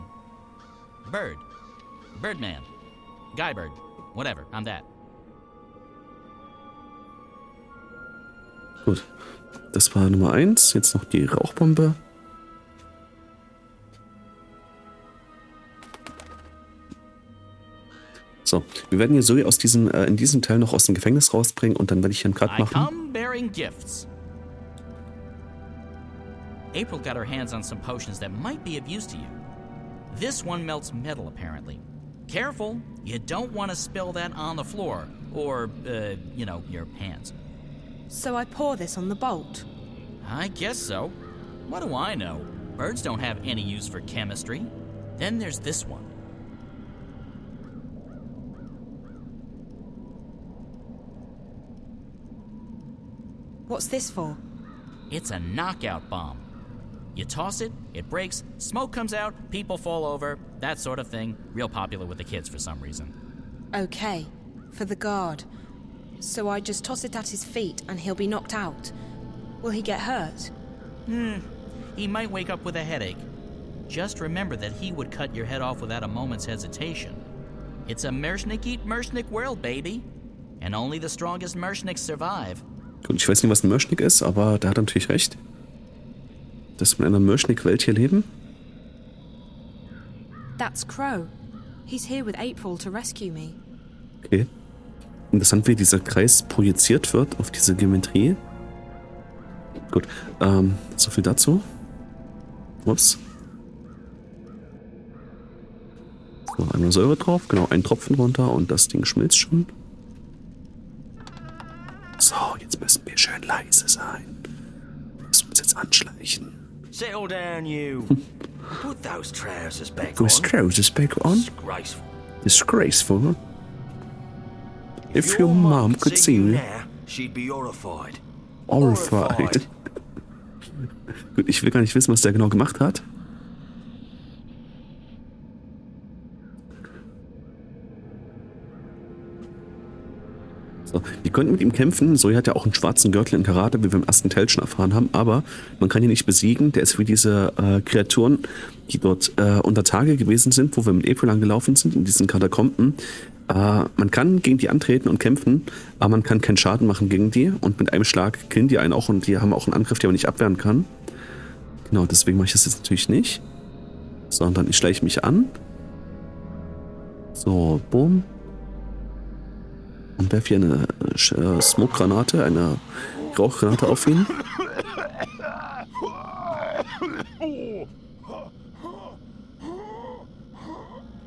Bird. Birdman. Guybird. Whatever, I'm that. Gut, das war Nummer 1. Jetzt noch die Rauchbombe. So, wir werden hier Zoe in diesem Teil noch aus dem Gefängnis rausbringen und dann werde ich hier einen Cut machen. I come bearing gifts. April got her hands on some potions that might be of use to you. This one melts metal, apparently. Careful, you don't want to spill that on the floor, or, your hands. So I pour this on the bolt? I guess so. What do I know? Birds don't have any use for chemistry. Then there's this one. What's this for? It's a knockout bomb. You toss it, it breaks, smoke comes out, people fall over, that sort of thing. Real popular with the kids for some reason. Okay, for the guard. So I just toss it at his feet and he'll be knocked out. Will he get hurt? He might wake up with a headache. Just remember that he would cut your head off without a moment's hesitation. It's a Merschnick eat Merschnick world, baby. And only the strongest Merschnicks survive. Gut, ich weiß nicht, was ein Merschnick ist, aber da hat er natürlich recht. Dass wir in einer Merschnick-Welt hier leben. That's Crow. He's here with April to rescue me. Okay. Interessant, wie dieser Kreis projiziert wird auf diese Geometrie. Gut, so viel dazu. Ups. So, einmal Säure drauf, genau, ein Tropfen runter und das Ding schmilzt schon. So, jetzt müssen wir schön leise sein. Wir müssen uns jetzt anschleichen. Settle down, you. Put those trousers back Those trousers back on? Disgraceful. Disgraceful. If your mom could see you. Now, she'd be horrified. Horrified. Gut, ich will gar nicht wissen, was der genau gemacht hat. So, wir könnten mit ihm kämpfen. Zoe hat ja auch einen schwarzen Gürtel in Karate, wie wir im ersten Teil schon erfahren haben. Aber man kann ihn nicht besiegen. Der ist wie diese Kreaturen, die dort unter Tage gewesen sind, wo wir mit April angelaufen sind, in diesen Katakomben. Man kann gegen die antreten und kämpfen, aber man kann keinen Schaden machen gegen die. Und mit einem Schlag killen die einen auch und die haben auch einen Angriff, den man nicht abwehren kann. Genau, deswegen mache ich das jetzt natürlich nicht. Sondern ich schleiche mich an. So, boom. Und werfe hier eine Smoke-Granate, eine Rauchgranate auf ihn.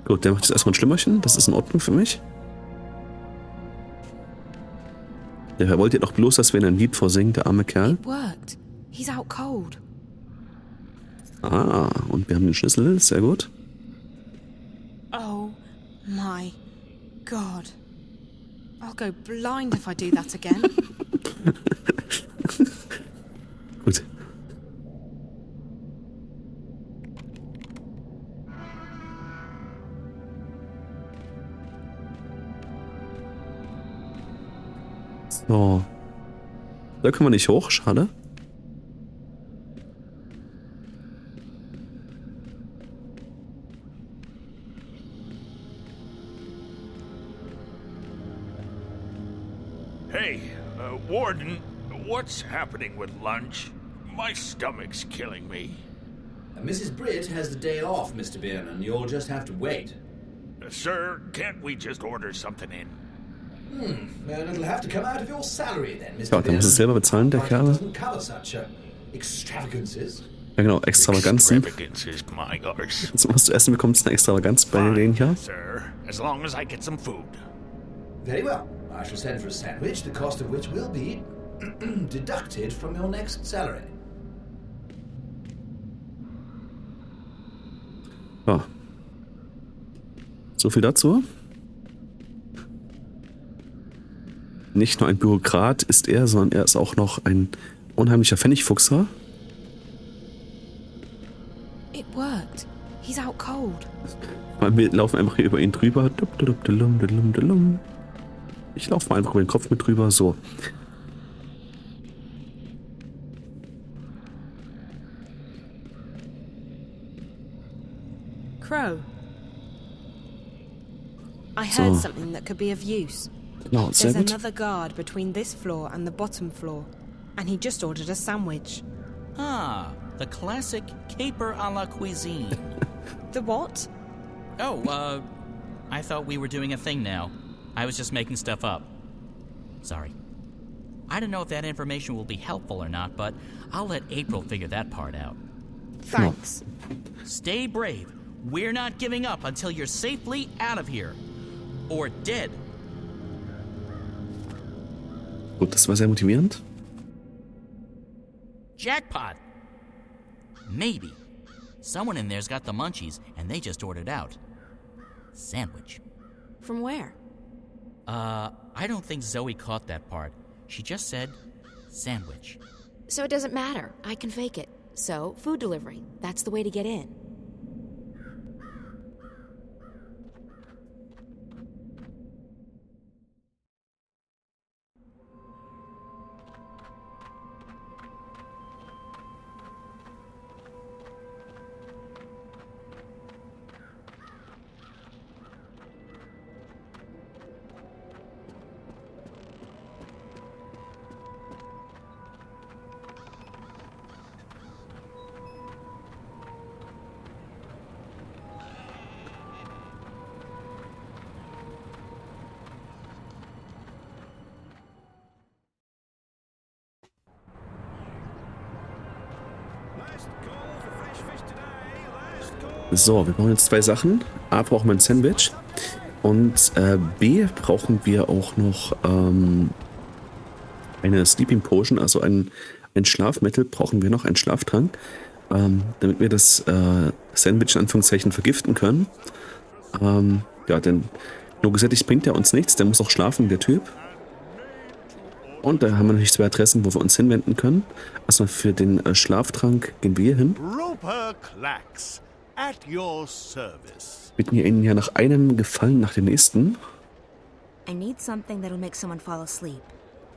Gut, der macht jetzt erstmal ein Schlimmerchen. Das ist in Ordnung für mich. Der wollte ja doch bloß, dass wir in ein Lied vorsingen, der arme Kerl. It worked. He's out cold. Ah, und wir haben den Schlüssel. Sehr gut. Oh my God. I'll go blind if I do that again. Gut. So. Da können wir nicht hoch, schade. Hey, Warden, what's happening with lunch? My stomach's killing me. Mrs. Britt has the day off, Mr. Bierman. You'll just have to wait. Sir, can't we just order something in? Well, it'll have to come out of your salary then, Mr. Ja, der muss es selber bezahlen, der Kerl. Doesn't cover such extravagances. Ja genau, Extravaganzen. Extravagances, my gosh. Jetzt was zu essen bekommt, ist eine Extravaganz bei denen hier. Sir, as long as I get some food. Very well. I shall send for a sandwich, the cost of which will be deducted from your next salary. Ja. So viel dazu. Nicht nur ein Bürokrat ist er, sondern er ist auch noch ein unheimlicher Pfennigfuchser. It worked. He's out cold. Wir laufen einfach hier über ihn drüber. Ich laufe mal einfach über den Kopf mit drüber. So. Crow. I heard something that could be of use. Genau, sehr There's gut. another guard between this floor and the bottom floor, and he just ordered a sandwich. Ah, the classic caper a la cuisine. The what? Oh, I thought we were doing a thing now. I was just making stuff up. Sorry. I don't know if that information will be helpful or not, but I'll let April figure that part out. Thanks. Stay brave. We're not giving up until you're safely out of here. Or dead. Gut, das war sehr motivierend. Jackpot. Maybe. Someone in there's got the munchies, and they just ordered out. Sandwich. From where? I don't think Zoe caught that part. She just said sandwich. So it doesn't matter. I can fake it. So, food delivery. That's the way to get in. So, wir brauchen jetzt 2 Sachen. A, brauchen wir ein Sandwich. Und B, brauchen wir auch noch eine Sleeping Potion, also ein Schlafmittel, brauchen wir noch, einen Schlaftrank, damit wir das Sandwich in Anführungszeichen vergiften können. Ja, denn nur gesättigt bringt er uns nichts, der muss auch schlafen, der Typ. Und da haben wir natürlich 2 Adressen, wo wir uns hinwenden können. Erstmal für den Schlaftrank gehen wir hier hin. At your service. Bitten wir ihn ja nach einem Gefallen nach dem nächsten. I need something that'll make someone fall asleep.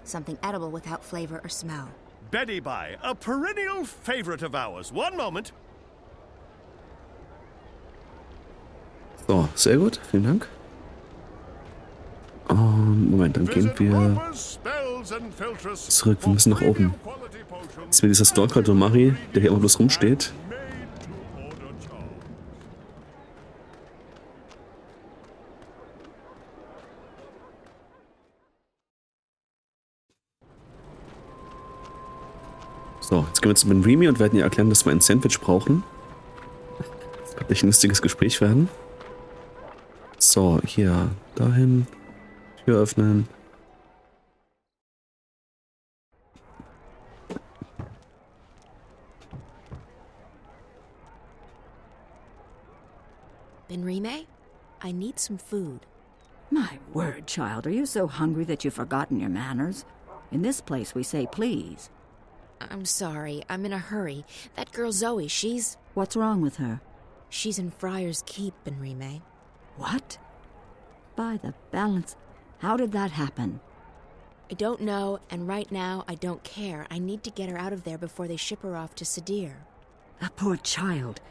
Something edible without flavor or smell. Betty Bye, a perennial favorite of ours. One moment. So, sehr gut. Vielen Dank. Moment, dann gehen wir zurück. Wir müssen nach oben. Jetzt wird dieser Stalker Domari, der hier immer bloß rumsteht. So, jetzt gehen wir zu Ben Remy und werden ihr erklären, dass wir ein Sandwich brauchen. Das wird nicht ein lustiges Gespräch werden. So, hier, dahin. Tür öffnen. Ben Remy, I need some food. My word, child, are you so hungry that you've forgotten your manners? In this place we say please. I'm sorry, I'm in a hurry. That girl Zoe, she's... What's wrong with her? She's in Friar's Keep, Ben Remy. What? By the balance, how did that happen? I don't know, and right now I don't care. I need to get her out of there before they ship her off to Sadir. A poor child.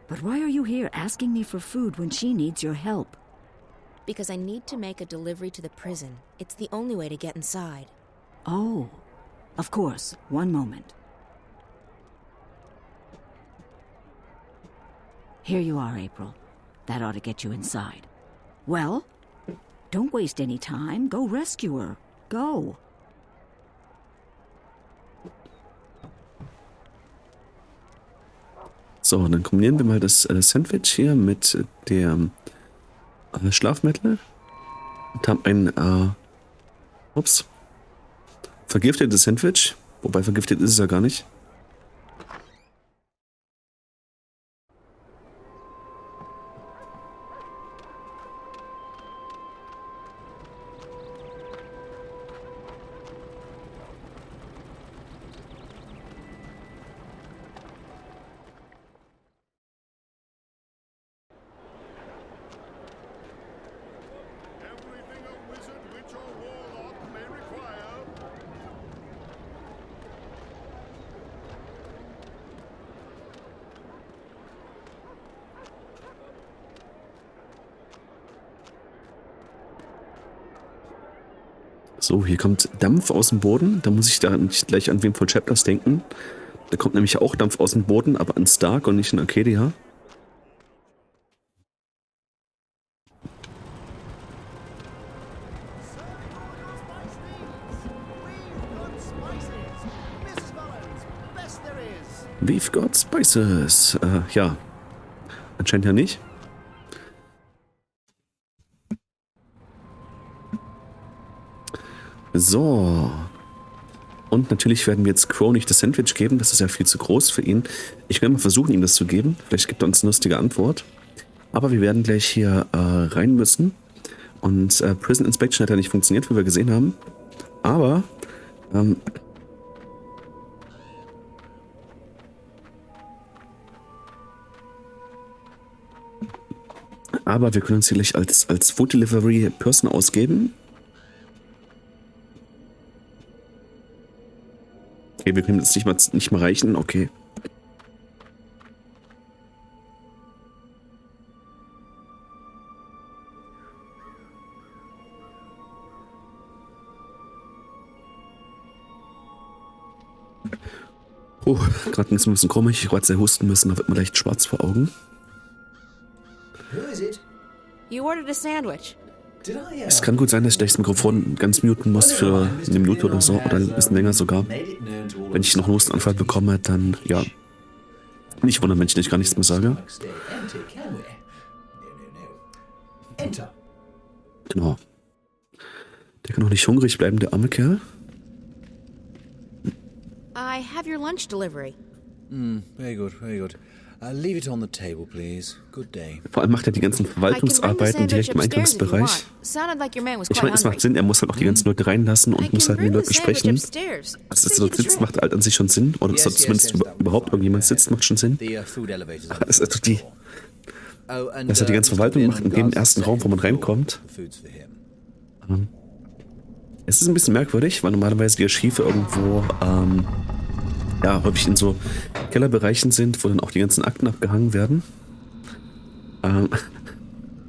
But why are you here asking me for food when she needs your help? Because I need to make a delivery to the prison. It's the only way to get inside. Oh. Of course. One moment. Here you are, April. That ought to get you inside. Well, don't waste any time. Go rescue her. Go. So, dann kombinieren wir mal das Sandwich hier mit dem Schlafmittel und haben ein vergiftetes Sandwich. Wobei vergiftet ist es ja gar nicht. So, hier kommt Dampf aus dem Boden. Da muss ich da nicht gleich an Dreamfall Chapters denken. Da kommt nämlich auch Dampf aus dem Boden, aber an Stark und nicht in Arcadia. We've got spices. Ja, anscheinend ja nicht. So. Und natürlich werden wir jetzt Crow nicht das Sandwich geben, das ist ja viel zu groß für ihn. Ich werde mal versuchen, ihm das zu geben. Vielleicht gibt er uns eine lustige Antwort. Aber wir werden gleich hier rein müssen. Und Prison Inspection hat ja nicht funktioniert, wie wir gesehen haben. Aber wir können uns hier gleich als Food Delivery Person ausgeben. Okay, wir können jetzt nicht mal reichen. Okay. Gerade ging es ein bisschen komisch. Ich gerade sehr husten müssen, da wird mir leicht schwarz vor Augen. Who is it? You ordered a sandwich. Did I? Es kann gut sein, dass ich gleich das Mikrofon ganz muten muss für eine Minute oder so, oder ein bisschen länger sogar. Wenn ich noch einen Hustenanfall bekomme, dann, ja. Nicht wundern, wenn ich nicht gar nichts mehr sage. Genau. Der kann auch nicht hungrig bleiben, der arme Kerl. I have your lunch delivery. Very good, very good. Leave it on the table, please. Good day. Vor allem macht er die ganzen Verwaltungsarbeiten direkt im Eingangsbereich. Ich meine, es macht Sinn, er muss halt auch die ganzen Leute reinlassen und muss halt mit den Leuten sprechen. Also, dass er dort sitzt, macht halt an sich schon Sinn. Oder dass dort zumindest überhaupt irgendjemand sitzt, macht schon Sinn. Also dass er die ganze Verwaltung macht in dem ersten Raum, wo man reinkommt. Es ist ein bisschen merkwürdig, weil normalerweise die Archive irgendwo häufig in so Kellerbereichen sind, wo dann auch die ganzen Akten abgehangen werden.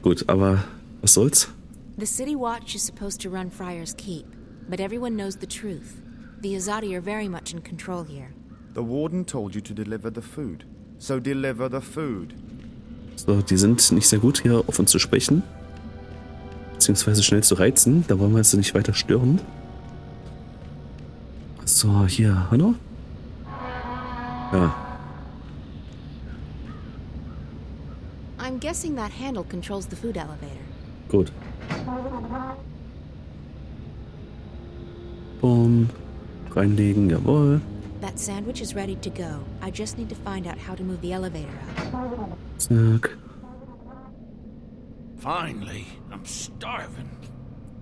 Gut, aber was soll's? The City Watch is supposed to run Friar's Keep, but everyone knows the truth. The Azadi are very much in control here. The warden told you to deliver the food, so deliver the food. So, die sind nicht sehr gut hier auf uns zu sprechen. Beziehungsweise schnell zu reizen. Da wollen wir jetzt nicht weiter stören. So, hier, hallo? Ja. I'm guessing that handle controls the food elevator. Gut. Boom. Reinlegen, jawohl. That sandwich is ready to go. I just need to find out how to move the elevator up. Zack. Finally, I'm starving.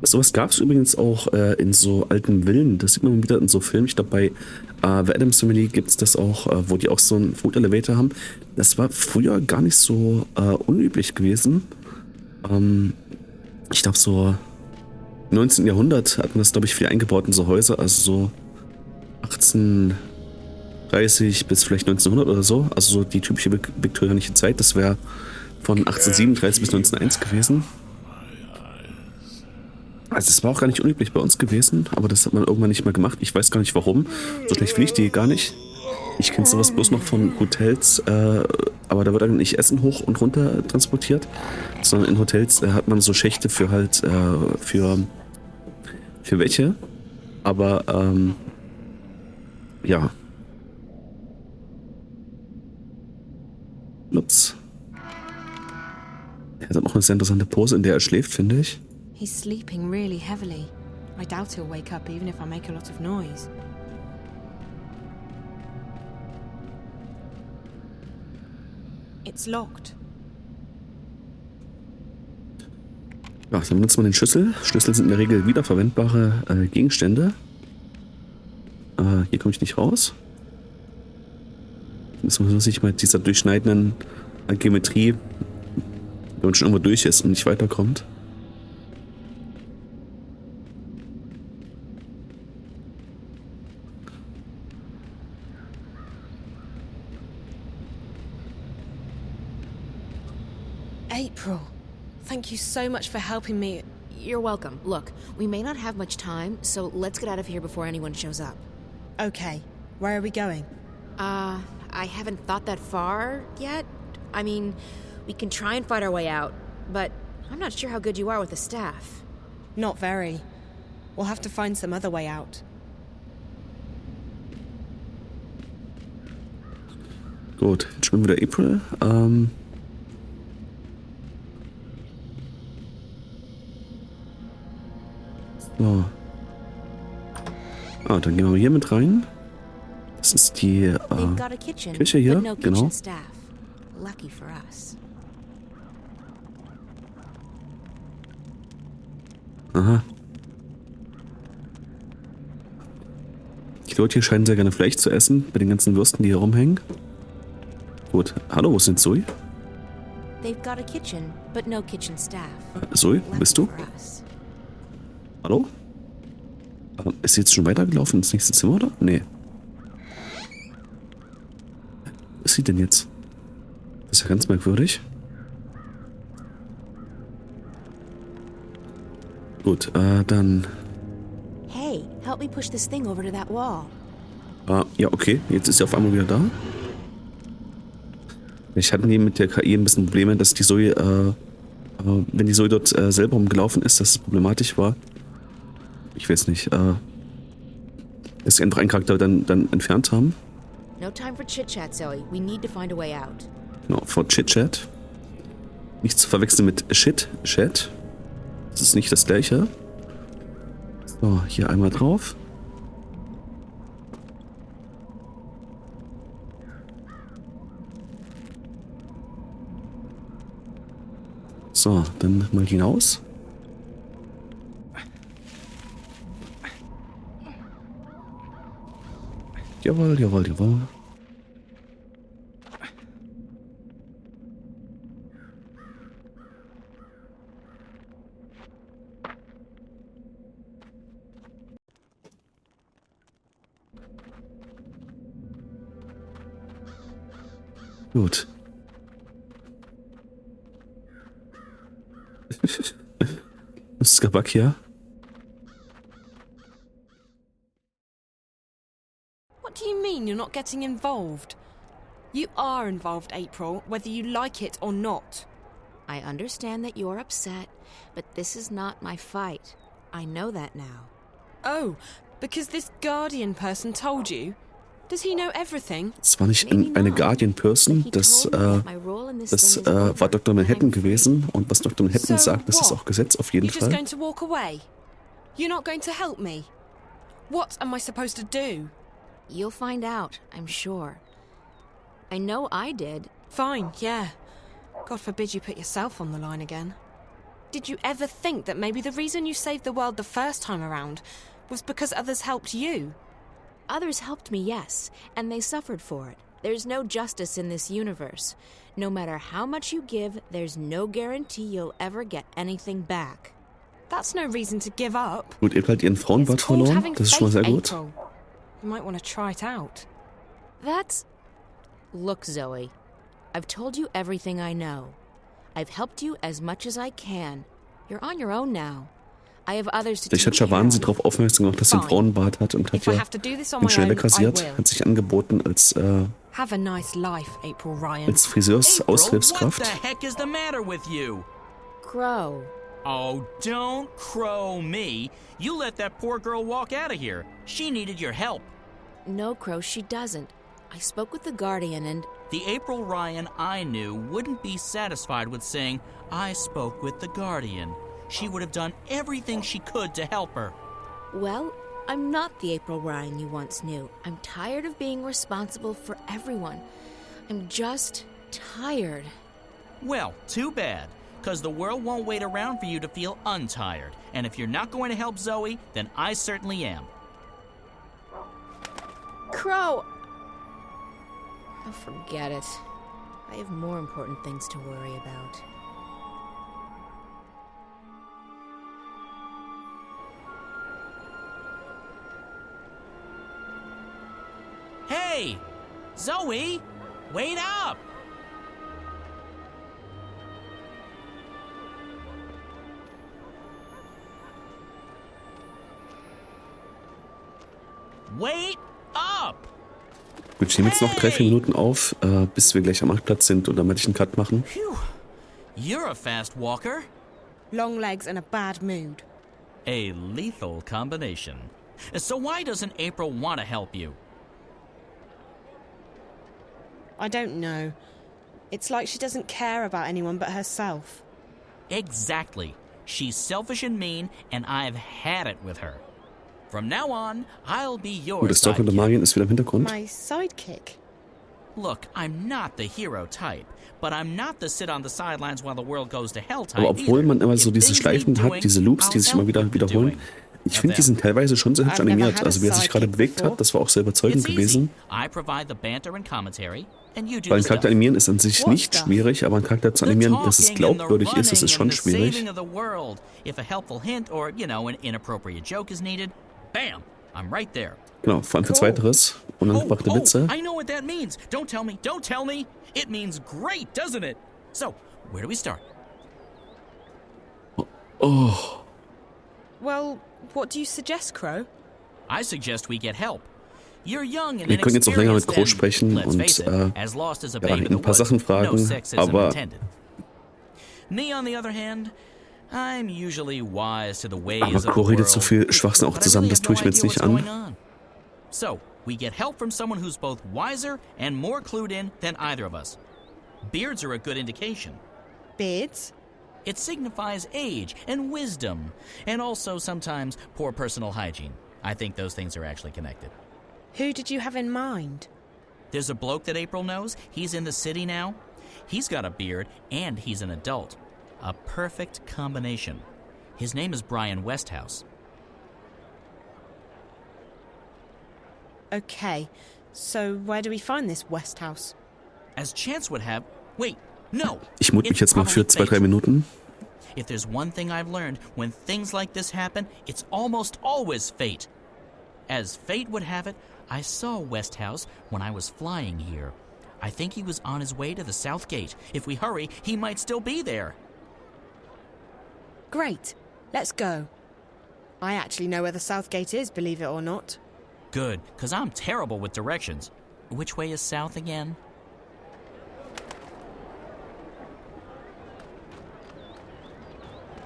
Sowas gab es übrigens auch in so alten Villen. Das sieht man wieder in so Filmen. Ich glaube, bei The Addams Family gibt es das auch, wo die auch so einen Food Elevator haben. Das war früher gar nicht so unüblich gewesen. Ich glaube, so im 19. Jahrhundert hat man das, glaube ich, viel eingebaut in so Häuser. Also so 1830 bis vielleicht 1900 oder so. Also so die typische viktorianische Zeit. Das wäre von 1837 bis 1901 gewesen. Also das war auch gar nicht unüblich bei uns gewesen, aber das hat man irgendwann nicht mehr gemacht. Ich weiß gar nicht warum. So schlecht finde ich die gar nicht. Ich kenne sowas bloß noch von Hotels, aber da wird dann nicht Essen hoch und runter transportiert, sondern in Hotels hat man so Schächte für halt, für welche. Aber, ja. Ups. Er hat auch eine sehr interessante Pose, in der er schläft, finde ich. He's sleeping really heavily. I doubt he'll wake up even if I make a lot of noise. It's locked. Ja, dann benutzt man den Schlüssel. Schlüssel sind in der Regel wiederverwendbare Gegenstände. Hier komme ich nicht raus. Das muss man sich mit dieser durchschneidenden Geometrie, wenn man schon irgendwo durch ist und nicht weiterkommt. April, thank you so much for helping me. You're welcome. Look, we may not have much time, so let's get out of here before anyone shows up. Okay, where are we going? I haven't thought that far yet. I mean, we can try and fight our way out, but I'm not sure how good you are with the staff. Not very. We'll have to find some other way out. Gut, jetzt schwimmen wir wieder April. So. Ah, dann gehen wir hier mit rein. Das ist die Küche hier, genau. Lucky for us. Aha. Die Leute hier scheinen sehr gerne Fleisch zu essen, bei den ganzen Würsten, die hier rumhängen. Gut. Hallo, wo sind Zoe? They've got a kitchen, but no kitchen staff. Zoe, wo bist du? Hallo? Ist sie jetzt schon weitergelaufen ins nächste Zimmer, oder? Nee. Was ist sie denn jetzt? Das ist ja ganz merkwürdig. Gut, dann... Hey, help me push this thing over to that wall. Ja, okay. Jetzt ist sie auf einmal wieder da. Ich hatte mit der KI ein bisschen Probleme, dass die Zoe, wenn die Zoe dort selber rumgelaufen ist, dass es problematisch war. Ich weiß nicht, dass sie einfach einen Charakter dann entfernt haben. No time for chit-chat, Zoe. We need to find a way out. Genau, for Chit-Chat. Nicht zu verwechseln mit Shit-Chat. Das ist nicht das gleiche. So, hier einmal drauf. So, dann mal hinaus. Jawohl, jawohl, jawohl. Gut. Das ist Skabak hier. What do you mean you're not getting involved? You are involved, April, whether you like it or not. I understand that you're upset, but this is not my fight. I know that now. Oh, because this Guardian person told you? Does he know everything? Das war nicht eine Guardian-Person, das war Dr. Manhattan gewesen. Und was Dr. Manhattan sagt, das ist auch Gesetz auf jeden You're just Fall. going to walk away? You're not going to help me? What am I supposed to do? You'll find out, I'm sure. I know I did. Fine, yeah. God forbid you put yourself on the line again. Did you ever think that maybe the reason you saved the world the first time around was because others helped you? Others helped me, yes, and they suffered for it. There's no justice in this universe. No matter how much you give, there's no guarantee you'll ever get anything back. That's no reason to give up. Gut, ihr habt halt ihren Frauenbart verloren. Das ist schon mal sehr gut. April. You might want to try it out. That's... Look, Zoe. I've told you everything I know. I've helped you as much as I can. You're on your own now. I have others to Vielleicht hat Shawan sie darauf aufmerksam gemacht, dass sie einen Frauenbart hat und hat ja ihn schnell wegrasiert. Hat sich angeboten als Have a nice life, April Ryan. Als Friseurs-Aushilfskraft. What the heck is the matter with you? Crow. Oh, don't crow me. You let that poor girl walk out of here. She needed your help. No, Crow, she doesn't. I spoke with the Guardian and... The April Ryan I knew wouldn't be satisfied with saying, I spoke with the Guardian. She would have done everything she could to help her. Well, I'm not the April Ryan you once knew. I'm tired of being responsible for everyone. I'm just tired. Well, too bad, because the world won't wait around for you to feel untired. And if you're not going to help Zoe, then I certainly am. Crow! Oh, forget it. I have more important things to worry about. Hey! Zoe! Wait up! Wait up! Gut, ich nehme jetzt noch 3-4 Minuten auf, bis wir gleich am Marktplatz sind und dann werde ich einen Cut machen. You're a fast walker. Long legs and a bad mood. A lethal combination. So why doesn't April want to help you? I don't know. It's like she doesn't care about anyone but herself. Exactly. She's selfish and mean, and I've had it with her. From now on, I'll be your Das Stalken der Magien ist wieder im Hintergrund. My sidekick? Look, I'm not the hero type, but I'm not the sit on the sidelines while the world goes to hell type. Aber obwohl man immer so diese Schleifen hat, diese Loops, die sich immer wieder wiederholen, ich finde, die sind teilweise schon sehr hübsch animiert. Also wie er sich gerade bewegt hat, das war auch sehr überzeugend gewesen. Weil einen Charakter animieren ist an sich nicht schwierig, aber einen Charakter zu animieren, dass es glaubwürdig ist, das ist schon schwierig. Genau, vor allem für Zweiteres. Unangebrachte Witze. I know what that means. Don't tell me. Don't tell me. It means great, doesn't it? So, where do we start? Oh. Well, what do you suggest, Crow? I suggest we get help. You're young and Wir können jetzt noch länger mit Crow sprechen und ihn ein paar Sachen fragen, aber Me on the other hand, I'm usually wise to the ways of the Crow redet world, so viel Schwachsinn auch zusammen, das tue ich mir jetzt nicht an. So, we get help from someone who's both wiser and more clued in than either of us. Beards are a good indication. Beards? It signifies age and wisdom, and also sometimes poor personal hygiene. I think those things are actually connected. Who did you have in mind? There's a bloke that April knows. He's in the city now. He's got a beard, and he's an adult. A perfect combination. His name is Brian Westhouse. Okay, so where do we find this Westhouse? As chance would have... Wait, no! Ich mute mich jetzt mal für 2-3 Minuten. If there's one thing I've learned, when things like this happen, it's almost always fate. As fate would have it, I saw Westhouse when I was flying here. I think he was on his way to the South Gate. If we hurry, he might still be there. Great, let's go. I actually know where the South Gate is, believe it or not. Good, because I'm terrible with directions. Which way is south again?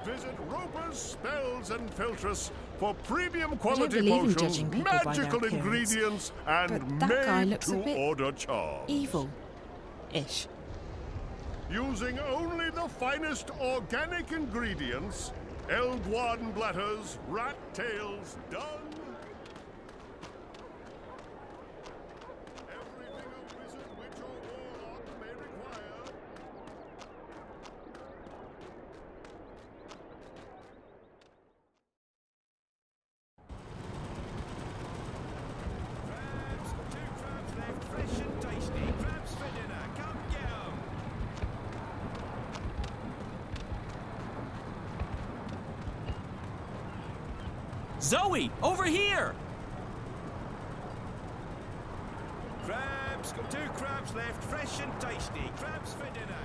Visit Roper's Spells and Filtress for premium quality potions, magical ingredients, and made-to-order charms. Evil-ish. Using only the finest organic ingredients, Eldwarden bladders, rat tails, dung. Zoe, over here! Crabs, 2 crabs left, fresh and tasty. Crabs for dinner.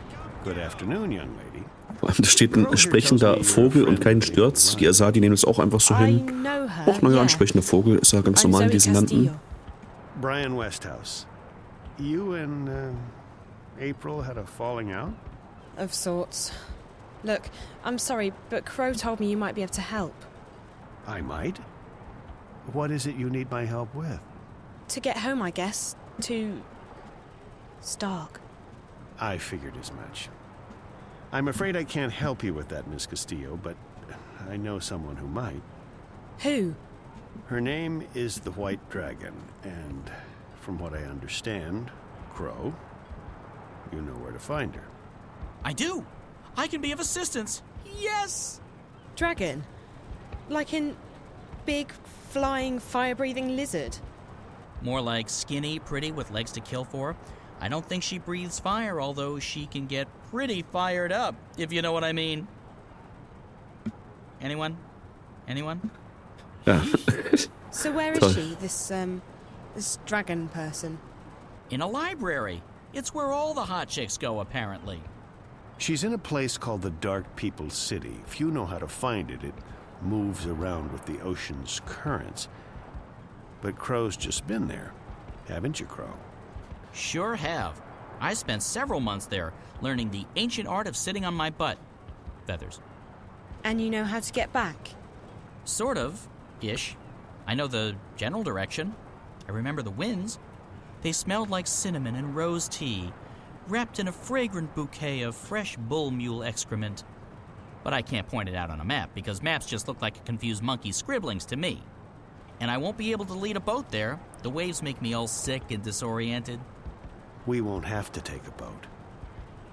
Good afternoon, young lady. Vor allem, da steht ein sprechender Vogel und kein Stürz. Die Asadi nehmen es auch einfach so hin. Auch naja, ein sprechender Vogel ist ja ganz normal in diesen Landen. Brian Westhouse. You and April had a falling out? Of sorts. Look, I'm sorry, but Crow told me you might be able to help. I might? What is it you need my help with? To get home, I guess. To... Stark. I figured as much. I'm afraid I can't help you with that, Miss Castillo, but I know someone who might. Who? Her name is the White Dragon, and from what I understand, Crow, you know where to find her. I do! I can be of assistance! Yes! Dragon? Like in big, flying, fire-breathing lizard? More like skinny, pretty, with legs to kill for. I don't think she breathes fire, although she can get pretty fired up, if you know what I mean. Anyone? Anyone? Yeah. So where is she, this dragon person? In a library. It's where all the hot chicks go, apparently. She's in a place called the Dark People's City. If you know how to find it, it moves around with the ocean's currents. But Crow's just been there. Haven't you, Crow? Sure have. I spent several months there, learning the ancient art of sitting on my butt. Feathers. And you know how to get back? Sort of. Ish. I know the general direction. I remember the winds. They smelled like cinnamon and rose tea, wrapped in a fragrant bouquet of fresh bull mule excrement. But I can't point it out on a map, because maps just look like a confused monkey's scribblings to me. and I won't be able to lead a boat there. The waves make me all sick and disoriented. We won't have to take a boat.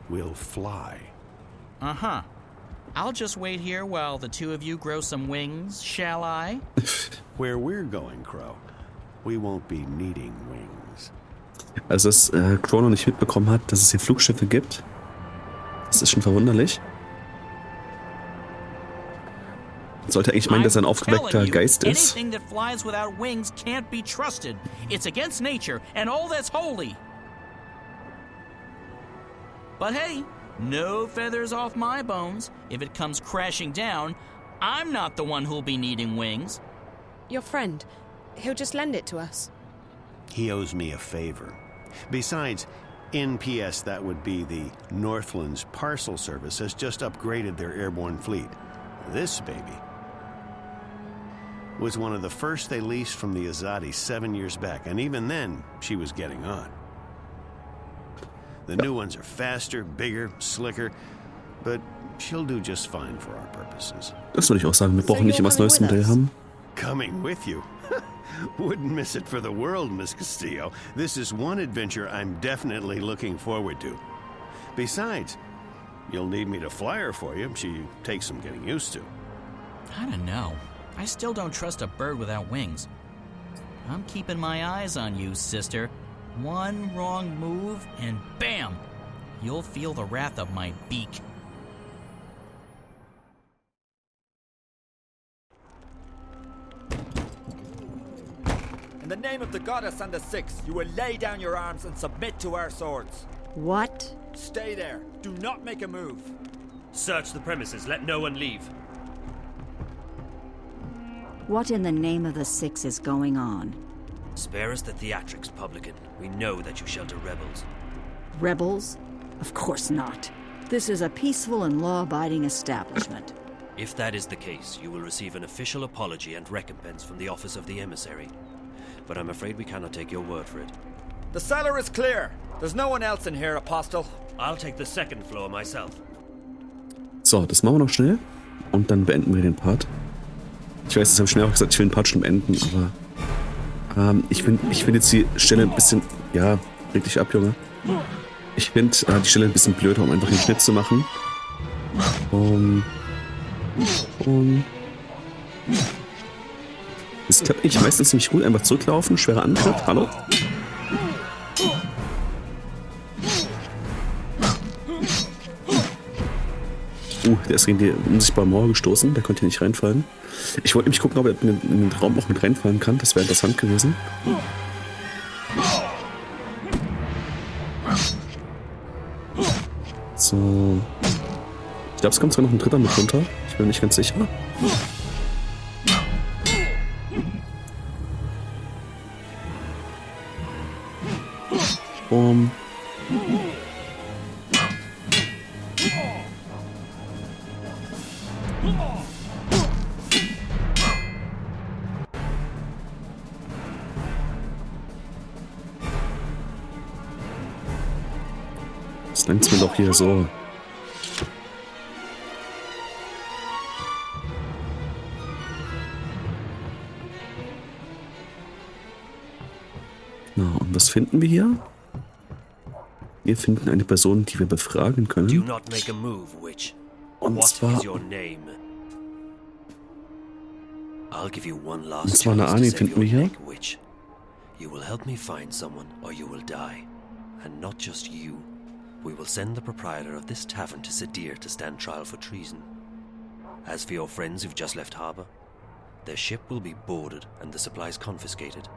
We'll fly. Uh-huh. I'll just wait here while the two of you grow some wings, shall I? Where we're going, Crow, we won't be needing wings. Also, dass Crow noch nicht mitbekommen hat, dass es hier Flugschiffe gibt. Das ist schon verwunderlich. Man sollte eigentlich meinen, dass er ein aufgeweckter Geist ist. Anything that flies without wings can't be trusted. It's against nature and all that's holy. But hey, no feathers off my bones. If it comes crashing down, I'm not the one who'll be needing wings. Your friend, he'll just lend it to us. He owes me a favor. Besides, NPS, that would be the Northlands Parcel Service, has just upgraded their airborne fleet. This baby was one of the first they leased from the Azadi 7 years back, and even then, she was getting on. The new ones are faster, bigger, slicker, but she'll do just fine for our purposes. Das würde ich auch sagen. Wir brauchen nicht immer das neueste Modell haben. Coming with you? Wouldn't miss it for the world, Miss Castillo. This is one adventure I'm definitely looking forward to. Besides, you'll need me to fly her for you. She takes some getting used to. I don't know. I still don't trust a bird without wings. I'm keeping my eyes on you, sister. One wrong move, and bam! You'll feel the wrath of my beak. In the name of the goddess and the Six, you will lay down your arms and submit to our swords. What? Stay there. Do not make a move. Search the premises. Let no one leave. What in the name of the Six is going on? Spare us the theatrics, publican. We know that you shelter rebels. Rebels? Of course not. This is a peaceful and law-abiding establishment. If that is the case, you will receive an official apology and recompense from the Office of the Emissary. But I'm afraid we cannot take your word for it. The cellar is clear. There's no one else in here, Apostle. I'll take the second floor myself. So, das machen wir noch schnell. Und dann beenden wir den Part. Ich weiß, das habe ich schnell auch gesagt, ich will den Part schon beenden, aber ich find jetzt die Stelle ein bisschen, ja, reg dich ab, Junge. Ich finde die Stelle ein bisschen blöder, um einfach den Schnitt zu machen. Das klappt eigentlich meistens ziemlich gut. Einfach zurücklaufen, schwerer Angriff. Hallo? Der ist gegen die unsichtbare Mauer gestoßen. Der konnte hier nicht reinfallen. Ich wollte nämlich gucken, ob er in den Raum auch mit reinfallen kann. Das wäre interessant gewesen. So. Ich glaube, es kommt sogar noch ein dritter mit runter. Ich bin nicht ganz sicher. Das nennt mir doch hier so. Na, und was finden wir hier? Wir finden eine Person, die wir befragen können. Und zwar eine Arnie finden wir hier. You will help me find someone or you will die. And not just you. We will send the proprietor of this tavern to Sedir to stand trial for treason. As for your friends who've just left harbor, their ship will be boarded and the supplies confiscated.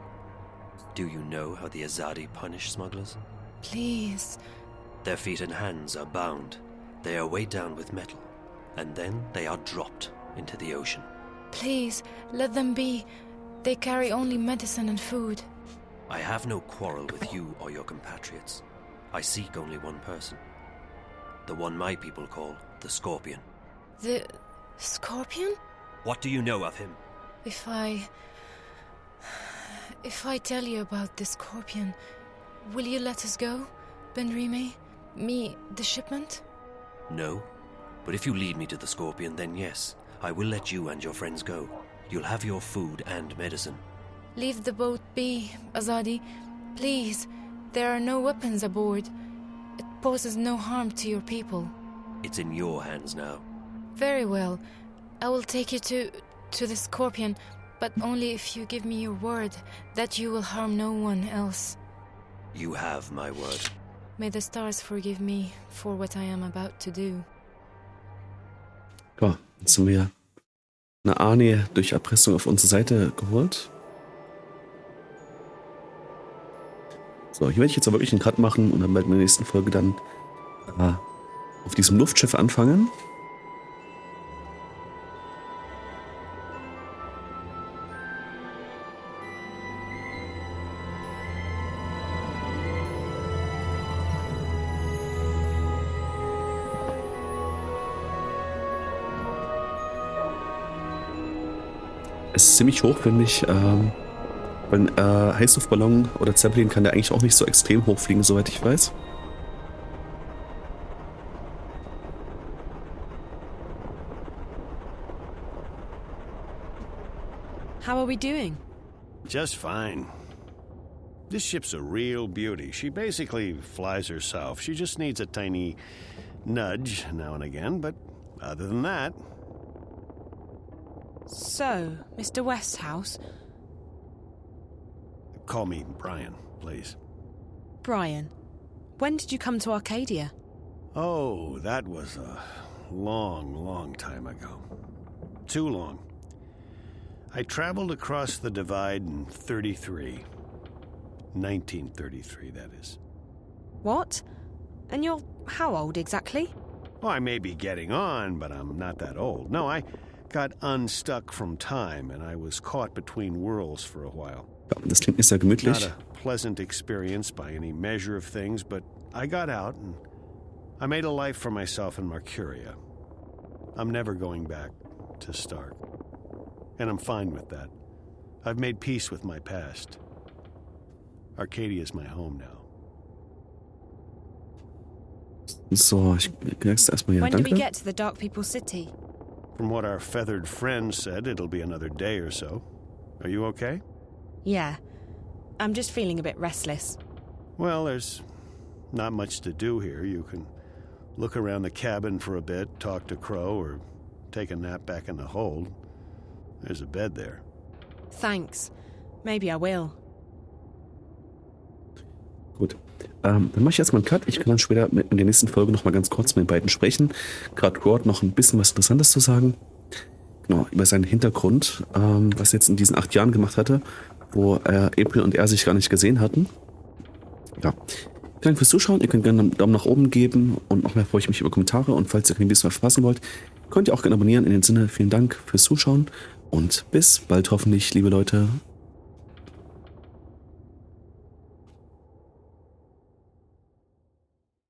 Do you know how the Azadi punish smugglers? Please. Their feet and hands are bound. They are weighed down with metal, and then they are dropped into the ocean. Please, let them be. They carry only medicine and food. I have no quarrel with you or your compatriots. I seek only one person. The one my people call the Scorpion. The Scorpion? What do you know of him? If I tell you about the Scorpion, will you let us go, Benrime? Me, the shipment? No. But if you lead me to the Scorpion, then yes, I will let you and your friends go. You'll have your food and medicine. Leave the boat be, Azadi. Please. There are no weapons aboard. It poses no harm to your people. It's in your hands now. Very well. I will take you to the Scorpion, but only if you give me your word that you will harm no one else. You have my word. May the stars forgive me for what I am about to do. Ja, jetzt haben wir eine Arnie durch Erpressung auf unsere Seite geholt. So, hier werde ich jetzt aber wirklich einen Cut machen und dann bald in der nächsten Folge dann auf diesem Luftschiff anfangen. Es ist ziemlich hoch, finde ich. Weil ein Heißluftballon oder Zeppelin kann der eigentlich auch nicht so extrem hoch fliegen, soweit ich weiß. How are we doing? Just fine. This ship's a real beauty. She basically flies herself. She just needs a tiny nudge now and again, but other than that... So, Mr. Westhouse... Call me Brian, please. Brian, when did you come to Arcadia? Oh, that was a long, long time ago. Too long. I traveled across the divide in 1933, that is. What? And you're how old exactly? Oh, I may be getting on, but I'm not that old. No, I got unstuck from time, and I was caught between worlds for a while. Ja, das klingt nicht sehr gemütlich. Not a pleasant experience by any measure of things, but I got out and I made a life for myself in Mercuria. I'm never going back to Stark. And I'm fine with that. I've made peace with my past. Arcadia is my home now. So, ich sag's erstmal ja, When danke. do we get to the Dark People City? From what our feathered friend said, it'll be another day or so. Are you okay? Yeah. I'm just feeling a bit restless. Well, there's not much to do here. You can look around the cabin for a bit, talk to Crow, or take a nap back in the hold. There's a bed there. Thanks. Maybe I will. Gut. Dann mache ich erstmal einen Cut. Ich kann dann später in der nächsten Folge nochmal ganz kurz mit den beiden sprechen. Gerade Crow hat noch ein bisschen was Interessantes zu sagen. Genau, über seinen Hintergrund, was er jetzt in diesen 8 Jahren gemacht hatte, wo April und er sich gar nicht gesehen hatten. Ja. Vielen Dank fürs Zuschauen. Ihr könnt gerne einen Daumen nach oben geben und noch mehr freue ich mich über Kommentare. Und falls ihr kein Video mehr verpassen wollt, könnt ihr auch gerne abonnieren. In dem Sinne, vielen Dank fürs Zuschauen und bis bald hoffentlich, liebe Leute.